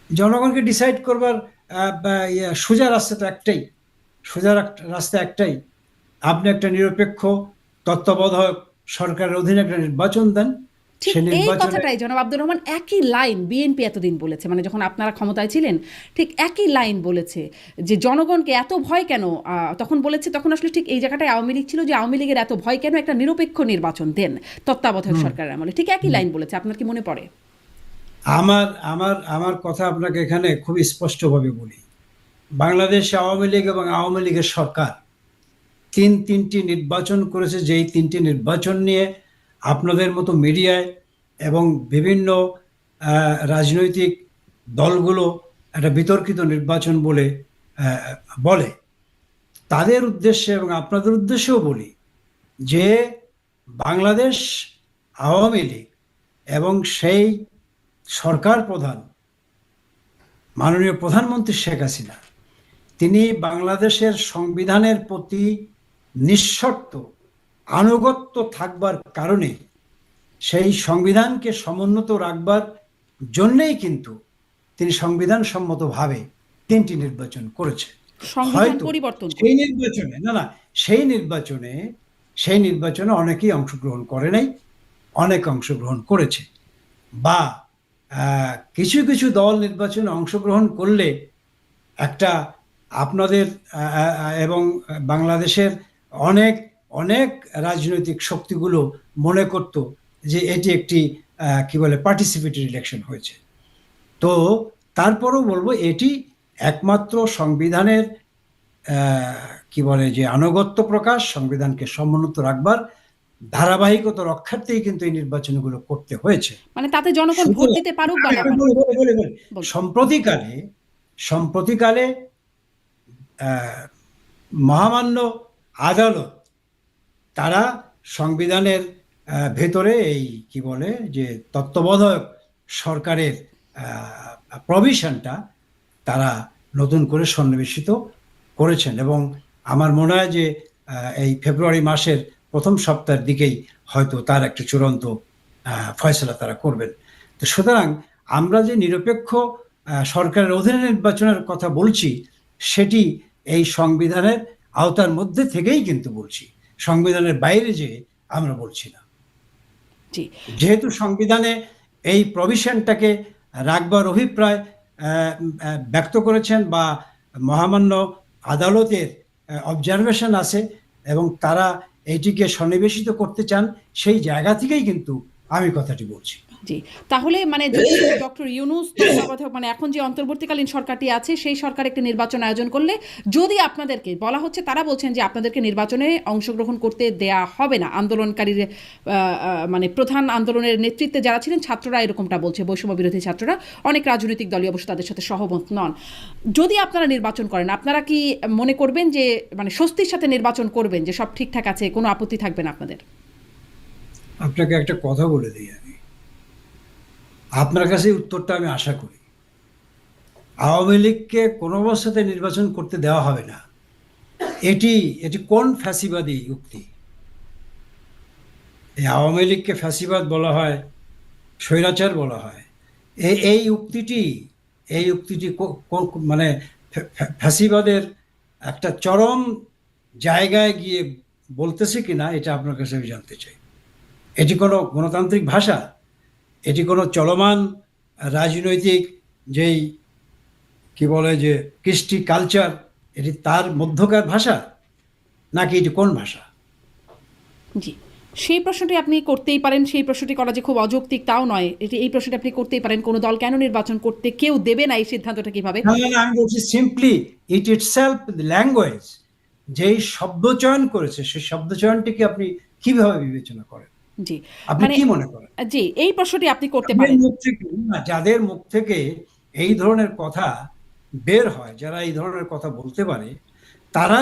জনগণকে ডিসাইড করবার সোজা রাস্তা তো একটাই, সোজা রাস্তা একটাই। আপনি একটা নিরপেক্ষ তত্ত্বাবধায়ক সরকারের অধীনে একটা নির্বাচন দেন। ঠিক এই কথাটাই জনাব আব্দুর রহমান একই লাইন বিএনপি এতদিন বলেছে, মানে যখন আপনারা ক্ষমতায় ছিলেন ঠিক একই লাইন বলেছে যে জনগণকে এত ভয় কেন, তখন বলেছে, তখন আসলে ঠিক এই জায়গাটায় আওয়ামী লীগ ছিল, যে আওয়ামী লীগের এত ভয় কেন, একটা নিরপেক্ষ নির্বাচন দেন তত্ত্বাবধায়ক সরকারের আমলে। ঠিক একই লাইন বলেছে, আপনার কি মনে পড়ে? আমার আমার আমার কথা আপনাকে এখানে খুব স্পষ্টভাবে বলি। বাংলাদেশ আওয়ামী লীগ এবং আওয়ামী লীগের সরকার তিনটি নির্বাচন করেছে, যেই তিনটি নির্বাচন নিয়ে আপনাদের মতো মিডিয়ায় এবং বিভিন্ন রাজনৈতিক দলগুলো একটা বিতর্কিত নির্বাচন বলে বলে। তাদের উদ্দেশ্যে এবং আপনাদের উদ্দেশ্যেও বলি যে বাংলাদেশ আওয়ামী লীগ এবং সেই সরকার প্রধান মাননীয় প্রধানমন্ত্রী শেখ হাসিনা, তিনি বাংলাদেশের সংবিধানের প্রতি নিঃশর্ত আনুগত্য থাকবার কারণে, সেই সংবিধানকে সমুন্নত রাখবার জন্যই কিন্তু তিনি সংবিধান সম্মতভাবে তিনটি নির্বাচন করেছে। হয়তো সেই নির্বাচনে সেই নির্বাচনে অনেকেই অংশগ্রহণ করে নাই, অনেক অংশগ্রহণ করেছে, বা কিছু কিছু দল নির্বাচনে অংশগ্রহণ করলে একটা আপনাদের এবং বাংলাদেশের অনেক অনেক রাজনৈতিক শক্তিগুলো মনে করত যে এটি একটি কি বলে পার্টিসিপেটরি ইলেকশন হয়েছে। তো তারপরও বলবো এটি একমাত্র সংবিধানের কি বলে যে আনুগত্য প্রকাশ, সংবিধানকে সমুন্নত রাখবার ধারাবাহিকতা রক্ষার্থেই কিন্তু এই নির্বাচনগুলো করতে হয়েছে। মানে তাতে জনগণ ভোট দিতে পারুক বা না পারুক। সম্প্রতিকালে মহামান্য আদালত তারা সংবিধানের ভেতরে এই কি বলে যে তত্ত্বাবধায়ক সরকারের প্রভিশনটা তারা নতুন করে সন্নিবেশিত করেছেন, এবং আমার মনে হয় যে এই ফেব্রুয়ারি মাসের প্রথম সপ্তাহের দিকেই হয়তো তার একটা চূড়ান্ত ফয়সলা তারা করবেন। তো সুতরাং আমরা যে নিরপেক্ষ সরকারের অধীনে নির্বাচনের কথা বলছি, সেটি এই সংবিধানের আওতার মধ্যে থেকেই কিন্তু বলছি, সংবিধানের বাইরে যে আমরা বলছি না। যেহেতু সংবিধানে এই প্রভিশনটাকে রাখবার অভিপ্রায় ব্যক্ত করেছেন বা মহামান্য আদালতের অবজারভেশন আছে এবং তারা এইটিকে সন্নিবেশিত করতে চান, সেই জায়গা থেকেই কিন্তু আমি কথাটি বলছি। জি, তাহলে মানে যদি ডক্টর ইউনূস তত্ত্বাবধায়ক মানে এখন যে অন্তর্বর্তীকালীন সরকারটি আছে সেই সরকার একটি নির্বাচন আয়োজন করলে, যদি আপনাদেরকে বলা হচ্ছে, তারা বলছেন যে আপনাদেরকে নির্বাচনে অংশগ্রহণ করতে দেয়া হবে না, আন্দোলনকারীর মানে প্রধান আন্দোলনের নেতৃত্বে যারা ছিলেন ছাত্ররা এরকমটা বলছে, বৈষম্য বিরোধী ছাত্ররা, অনেক রাজনৈতিক দলই অবশ্য তাদের সাথে সহমত নন। যদি আপনারা নির্বাচন করেন, আপনারা কি মনে করবেন যে মানে স্বস্তির সাথে নির্বাচন করবেন, যে সব ঠিকঠাক আছে, কোনো আপত্তি থাকবে না আপনাদের? আপনাকে একটা কথা বলে দিই, আপনার কাছে উত্তরটা আমি আশা করি। আওয়ামী লীগকে কোনো অবস্থাতে নির্বাচন করতে দেওয়া হবে না, এটি কোন ফ্যাসিবাদী উক্তি? এই আওয়ামী লীগকে ফ্যাসিবাদ বলা হয়, স্বৈরাচার বলা হয়, এই উক্তিটি মানে ফ্যাসিবাদের একটা চরম জায়গায় গিয়ে বলতেছে কিনা, এটা আপনার কাছে আমি জানতে চাই। এটি কোনো গণতান্ত্রিক ভাষা? এটি কোনো চলমান রাজনৈতিক যেই কি বলে যে কৃষ্টি কালচার, এটি তার মধ্যকার ভাষা, নাকি এটি কোন ভাষা? জি, সেই প্রশ্নটি আপনি করতেই পারেন। সেই প্রশ্নটি করা যে খুব অযৌক্তিক তাও নয়, এই প্রশ্নটি আপনি করতেই পারেন, কোনো দল কেন নির্বাচন করতে কেউ দেবে না, এই সিদ্ধান্তটা কিভাবে? আমি বলছি সিম্পলি ইট ইটসেলফ ল্যাঙ্গুয়েজ, যেই শব্দ চয়ন করেছে সেই শব্দ চয়নটিকে আপনি কিভাবে বিবেচনা করেন? জি, আপনি কি মনে করেন? জি, এই প্রশ্নটি আপনি করতে পারেন। যাদের মুখ থেকে এই ধরনের কথা বের হয়, যারা এই ধরনের কথা বলতে পারে, তারা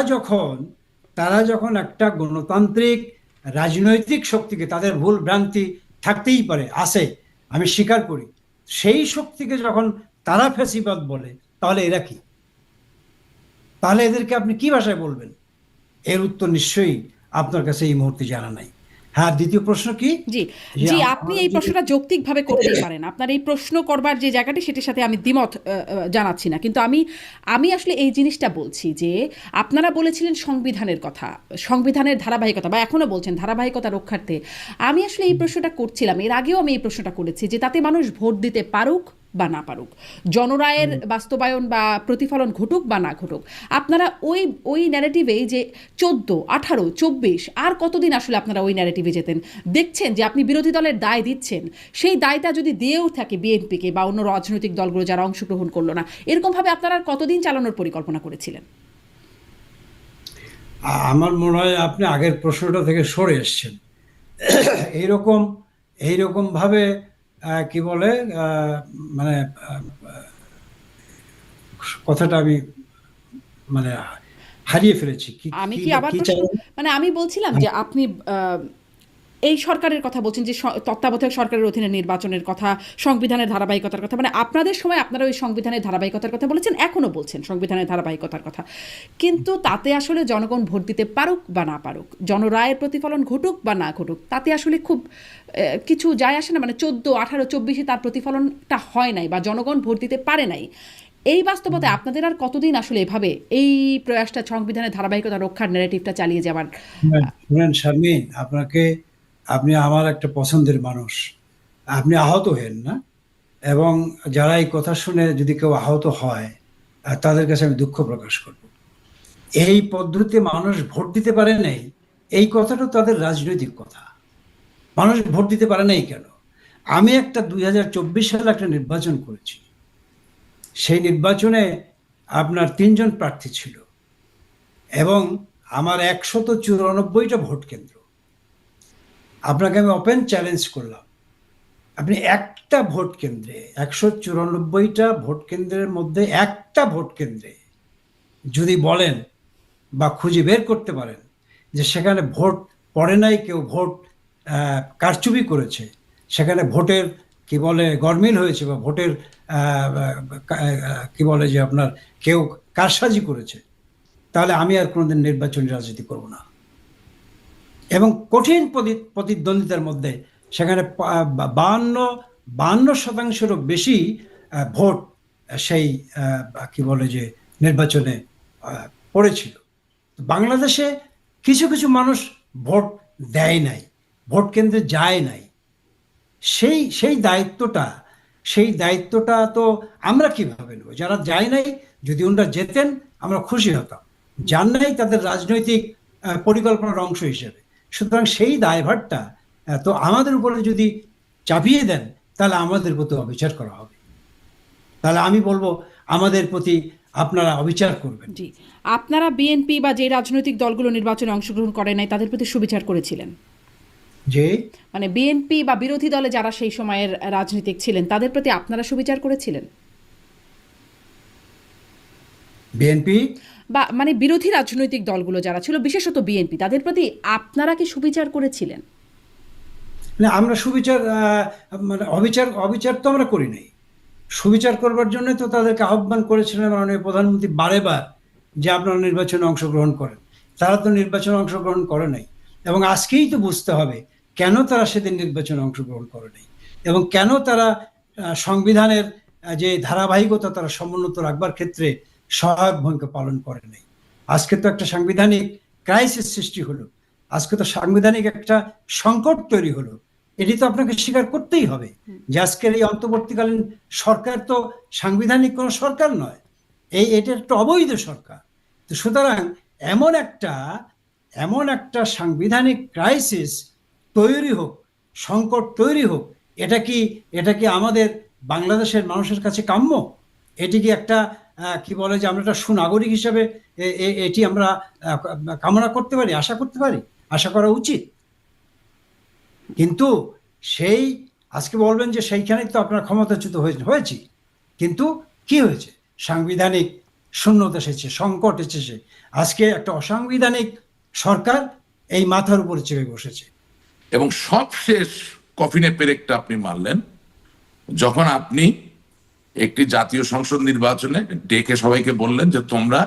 যখন একটা গণতান্ত্রিক রাজনৈতিক শক্তিকে, তাদের ভুল ভ্রান্তি থাকতেই পারে, আছে, আমি স্বীকার করি, সেই শক্তিকে যখন তারা ফ্যাসিবাদ বলে, তাহলে এরা কি? তাহলে এদেরকে আপনি কি ভাষায় বলবেন? এর উত্তর নিশ্চয়ই আপনার কাছে এই মুহূর্তে জানা নাই। হ্যাঁ, দ্বিতীয় প্রশ্ন কি? জি জি, আপনি এই প্রশ্নটা যৌক্তিকভাবে করতেই পারেন, আপনার এই প্রশ্ন করবার যে জায়গাটি সেটির সাথে আমি দ্বিমত জানাচ্ছি না, কিন্তু আমি আসলে এই জিনিসটা বলছি যে আপনারা বলেছিলেন সংবিধানের কথা, সংবিধানের ধারাবাহিকতা, বা এখনো বলছেন ধারাবাহিকতা রক্ষার্থে। আমি আসলে এই প্রশ্নটা করছিলাম, এর আগেও আমি এই প্রশ্নটা করেছি, যে তাতে মানুষ ভোট দিতে পারুক বা না পারুক, জনরায়ের বাস্তবায়ন বা প্রতিফলন ঘটুক বা না ঘটুক, আপনারা ওই ন্যারেটিভেই যে 14, 18, 24 আর কতদিন আসলে আপনারা ওই ন্যারেটিভে যেতেন? দেখছেন যে আপনি বিরোধী দলের দায় দিচ্ছেন, সেই দায়টা যদি দিয়েও থাকে বিএনপিকে বা অন্য রাজনৈতিক দলগুলো যারা অংশগ্রহণ করলো না, এরকমভাবে আপনারা আর কতদিন চালানোর পরিকল্পনা করেছিলেন? আমার মনে হয় আপনি আগের প্রশ্নটা থেকে সরে এসছেন। এইরকম ভাবে কি বলে, মানে কথাটা আমি মানে হারিয়ে ফেলেছি। আমি কি আবার মানে আমি বলছিলাম যে আপনি এই সরকারের কথা বলছেন, যে তত্ত্বাবধায়ক সরকারের অধীনে নির্বাচনের কথা, সংবিধানের ধারাবাহিকতার কথা, মানে আপনাদের সময় আপনারা ওই সংবিধানের ধারাবাহিকতার কথা বলেছেন, এখনো বলছেন সংবিধানের ধারাবাহিকতার কথা, কিন্তু তাতে আসলে জনগণ ভোট দিতে পারুক বা না পারুক, জনরায়ের প্রতিফলন ঘটুক বা না ঘটুক, তাতে আসলে খুব কিছু যায় আসে না। মানে 14, 18, 24 তার প্রতিফলনটা হয় নাই বা জনগণ ভোট দিতে পারে নাই। এই বাস্তবতায় আপনাদের আর কতদিন আসলে এভাবে এই প্রয়াসটা, সংবিধানের ধারাবাহিকতা রক্ষার ন্যারেটিভটা চালিয়ে যাবার? শুনেন শারমিন, আপনি আমার একটা পছন্দের মানুষ, আপনি আহত হেন না, এবং যারা এই কথা শুনে যদি কেউ আহত হয়, তাদের কাছে আমি দুঃখ প্রকাশ করব। এই পদ্ধতিতে মানুষ ভোট দিতে পারে নাই, এই কথাটা তাদের রাজনৈতিক কথা। মানুষ ভোট দিতে পারে নাই কেন? আমি 2024 সালে একটা নির্বাচন করেছি, সেই নির্বাচনে আপনার 3 জন প্রার্থী ছিল এবং আমার 194টা ভোট কেন্দ্র। আপনাকে আমি ওপেন চ্যালেঞ্জ করলাম, আপনি একটা ভোট কেন্দ্রে, 194টা ভোট কেন্দ্রের মধ্যে একটা ভোট কেন্দ্রে যদি বলেন বা খুঁজে বের করতে পারেন যে সেখানে ভোট পড়ে নাই, কেউ ভোট কারচুপি করেছে, সেখানে ভোটের কি বলে গরমিল হয়েছে, বা ভোটের কি বলে যে আপনার কেউ কারসাজি করেছে, তাহলে আমি আর কোনোদিন নির্বাচনী রাজনীতি করব না। এবং কঠিন প্রতিদ্বন্দ্বিতার মধ্যে সেখানে 52% বেশি ভোট সেই কি বলে যে নির্বাচনে পড়েছিল। বাংলাদেশে কিছু কিছু মানুষ ভোট দেয় নাই, ভোট কেন্দ্রে যায় নাই, সেই দায়িত্বটা তো আমরা কিভাবে নেব? যারা যায় নাই, যদি ওনারা যেতেন আমরা খুশি হতাম, যান নাই তাদের রাজনৈতিক পরিকল্পনার অংশ হিসেবে। সুতরাং সেই দায়ভারটা তো আমাদের উপরে যদি চাপিয়ে দেন, তাহলে আমাদের প্রতি অবিচার করা হবে। তাহলে আমি বলবো আমাদের প্রতি আপনারা অবিচার করবেন। জি, আপনারা বিএনপি বা যে রাজনৈতিক দলগুলো নির্বাচনে অংশগ্রহণ করে নাই তাদের প্রতি সুবিচার করেছিলেন? যে মানে বিএনপি বা বিরোধী দলে যারা সেই সময়ের রাজনীতিক ছিলেন তাদের প্রতি আপনারা সুবিচার করেছিলেন? বিএনপি বা মানে বিরোধী রাজনৈতিক দলগুলো যারা ছিল, বিশেষত বিএনপি, তাদের প্রতি আপনারা কি সুবিচার করেছিলেন? না, আমরা সুবিচার মানে অবিচার তো আমরা করি নাই। সুবিচার করবার জন্য তো তাদেরকে আহ্বান করেছিলেন মাননীয় প্রধানমন্ত্রী বারেবার, যে আপনারা নির্বাচনে অংশগ্রহণ করেন। তারা তো নির্বাচনে অংশগ্রহণ করে নাই, এবং আজকেই তো বুঝতে হবে কেন তারা সেদিন নির্বাচনে অংশগ্রহণ করে নাই, এবং কেন তারা সংবিধানের যে ধারাবাহিকতা তারা সমুন্নত রাখবার ক্ষেত্রে সহায়ক ভূমিকা পালন করে নাই। আজকে তো একটা সাংবিধানিক ক্রাইসিস সৃষ্টি হলো, আজকে তো সাংবিধানিক একটা সংকট তৈরি হলো। এটি তো আপনাকে স্বীকার করতেই হবে যে আজকের এই অন্তর্বর্তীকালীন সরকার তো সাংবিধানিক কোনো সরকার নয়, এটা একটা অবৈধ সরকার। তো সুতরাং এমন একটা সাংবিধানিক ক্রাইসিস তৈরি হোক, সংকট তৈরি হোক, এটা কি আমাদের বাংলাদেশের মানুষের কাছে কাম্য? এটি কি একটা কি বলে যে আমরা একটা সুনাগরিক হিসেবে এটি আমরা কামনা করতে পারি, আশা করতে পারি, আশা করা উচিত? কিন্তু আজকে বলবেন যে সেইখানে তো আপনার ক্ষমতাচ্যুত হয়েছি, কিন্তু কি হয়েছে? সাংবিধানিক শূন্যতা এসেছে, সংকট এসেছে। আজকে একটা অসাংবিধানিক সরকার এই মাথার উপরে চেপে বসেছে। এবং সবশেষ কফিনে পেরেকটা আপনি মারলেন যখন আপনি একটি জাতীয় সংসদ নির্বাচনে ডেকে সবাইকে বললেন যে তোমরা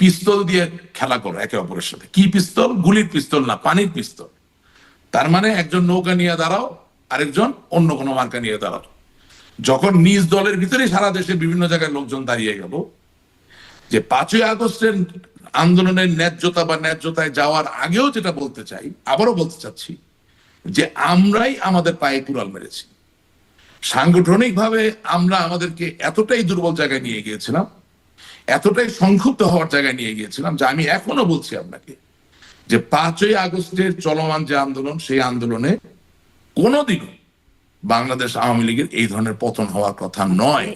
পিস্তল দিয়ে খেলা করো একে অপরের সাথে। কি পিস্তল? গুলির পিস্তল না, পানির পিস্তল। তার মানে একজন নৌকা নিয়ে দাঁড়াও, আরেকজন অন্য কোনো মার্কা নিয়ে দাঁড়াও। যখন নিজ দলের ভিতরে সারা দেশে বিভিন্ন জায়গায় লোকজন দাঁড়িয়ে গেল, যে 5ই আগস্টের আন্দোলনের ন্যায্যতা বা ন্যায্যতায় যাওয়ার আগেও যেটা বলতে চাই, আবারও বলতে চাচ্ছি, যে আমরাই আমাদের পায়ে কুড়াল মেরেছি। সাংগঠনিকভাবে আমরা আমাদেরকে এতটাই দুর্বল জায়গায় নিয়ে গিয়েছিলাম, এতটাই সংক্ষুব্ধ হওয়ার জায়গায় নিয়ে গিয়েছিলাম, যে আমি এখনো বলছি আপনাকে যে 5ই আগস্টের চলমান যে আন্দোলন, সেই আন্দোলনে কোনোদিনও বাংলাদেশ আওয়ামী লীগের এই ধরনের পতন হওয়ার কথা নয়।